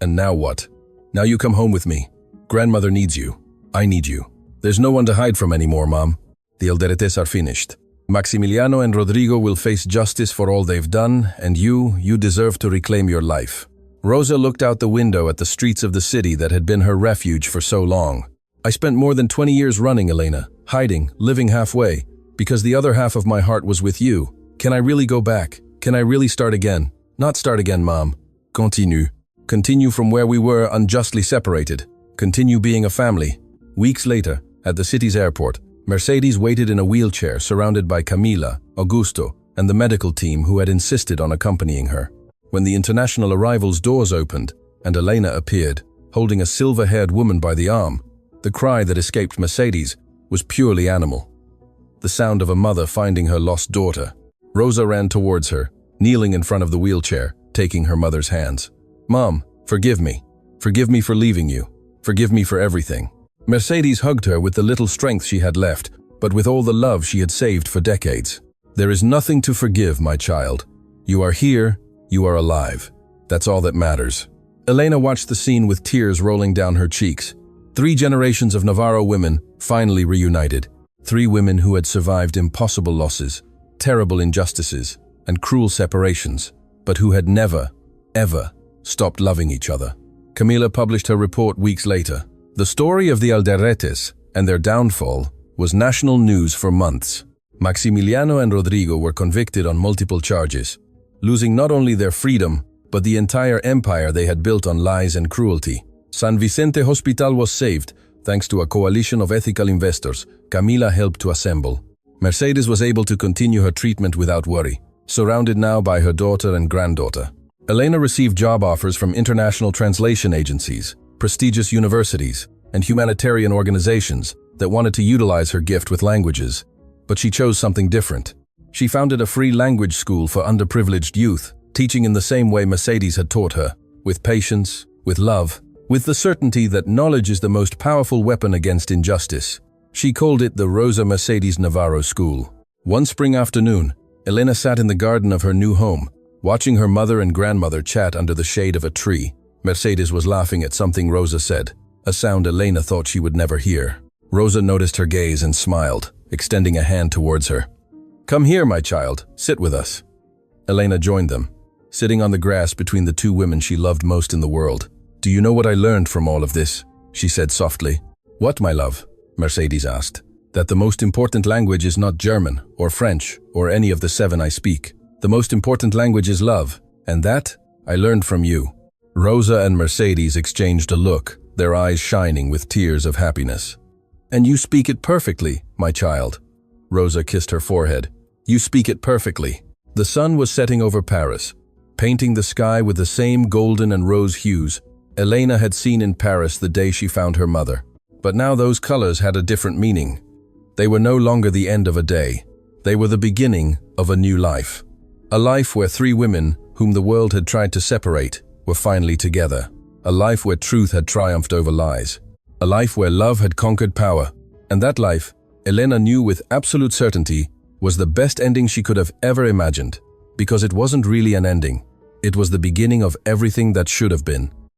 And now what? Now you come home with me. Grandmother needs you. I need you. There's no one to hide from anymore, Mom. The Alderetes are finished. Maximiliano and Rodrigo will face justice for all they've done, and you deserve to reclaim your life. Rosa looked out the window at the streets of the city that had been her refuge for so long. I spent more than 20 years running, Elena, hiding, living halfway, because the other half of my heart was with you. Can I really go back? Can I really start again? Not start again, Mom. Continue. Continue from where we were unjustly separated. Continue being a family. Weeks later, at the city's airport, Mercedes waited in a wheelchair surrounded by Camila, Augusto, and the medical team who had insisted on accompanying her. When the international arrivals doors opened and Elena appeared, holding a silver-haired woman by the arm, the cry that escaped Mercedes was purely animal. The sound of a mother finding her lost daughter. Rosa ran towards her, kneeling in front of the wheelchair, taking her mother's hands. Mom, forgive me. Forgive me for leaving you. Forgive me for everything. Mercedes hugged her with the little strength she had left, but with all the love she had saved for decades. There is nothing to forgive, my child. You are here, you are alive. That's all that matters. Elena watched the scene with tears rolling down her cheeks. 3 generations of Navarro women finally reunited. 3 women who had survived impossible losses, terrible injustices, and cruel separations, but who had never, ever stopped loving each other. Camila published her report weeks later. The story of the Alderetes and their downfall was national news for months. Maximiliano and Rodrigo were convicted on multiple charges, losing not only their freedom, but the entire empire they had built on lies and cruelty. San Vicente Hospital was saved, thanks to a coalition of ethical investors Camila helped to assemble. Mercedes was able to continue her treatment without worry, surrounded now by her daughter and granddaughter. Elena received job offers from international translation agencies, prestigious universities, and humanitarian organizations that wanted to utilize her gift with languages. But she chose something different. She founded a free language school for underprivileged youth, teaching in the same way Mercedes had taught her, with patience, with love, with the certainty that knowledge is the most powerful weapon against injustice. She called it the Rosa Mercedes Navarro School. One spring afternoon, Elena sat in the garden of her new home, watching her mother and grandmother chat under the shade of a tree. Mercedes was laughing at something Rosa said, a sound Elena thought she would never hear. Rosa noticed her gaze and smiled, extending a hand towards her. Come here, my child, sit with us. Elena joined them, sitting on the grass between the 2 women she loved most in the world. Do you know what I learned from all of this? She said softly. What, my love? Mercedes asked. That the most important language is not German or French or any of the 7 I speak. The most important language is love, and that I learned from you. Rosa and Mercedes exchanged a look, their eyes shining with tears of happiness. And you speak it perfectly, my child. Rosa kissed her forehead. You speak it perfectly. The sun was setting over Paris, painting the sky with the same golden and rose hues Elena had seen in Paris the day she found her mother. But now those colors had a different meaning. They were no longer the end of a day. They were the beginning of a new life. A life where 3 women, whom the world had tried to separate, were finally together. A life where truth had triumphed over lies. A life where love had conquered power. And that life, Elena knew with absolute certainty, was the best ending she could have ever imagined. Because it wasn't really an ending. It was the beginning of everything that should have been.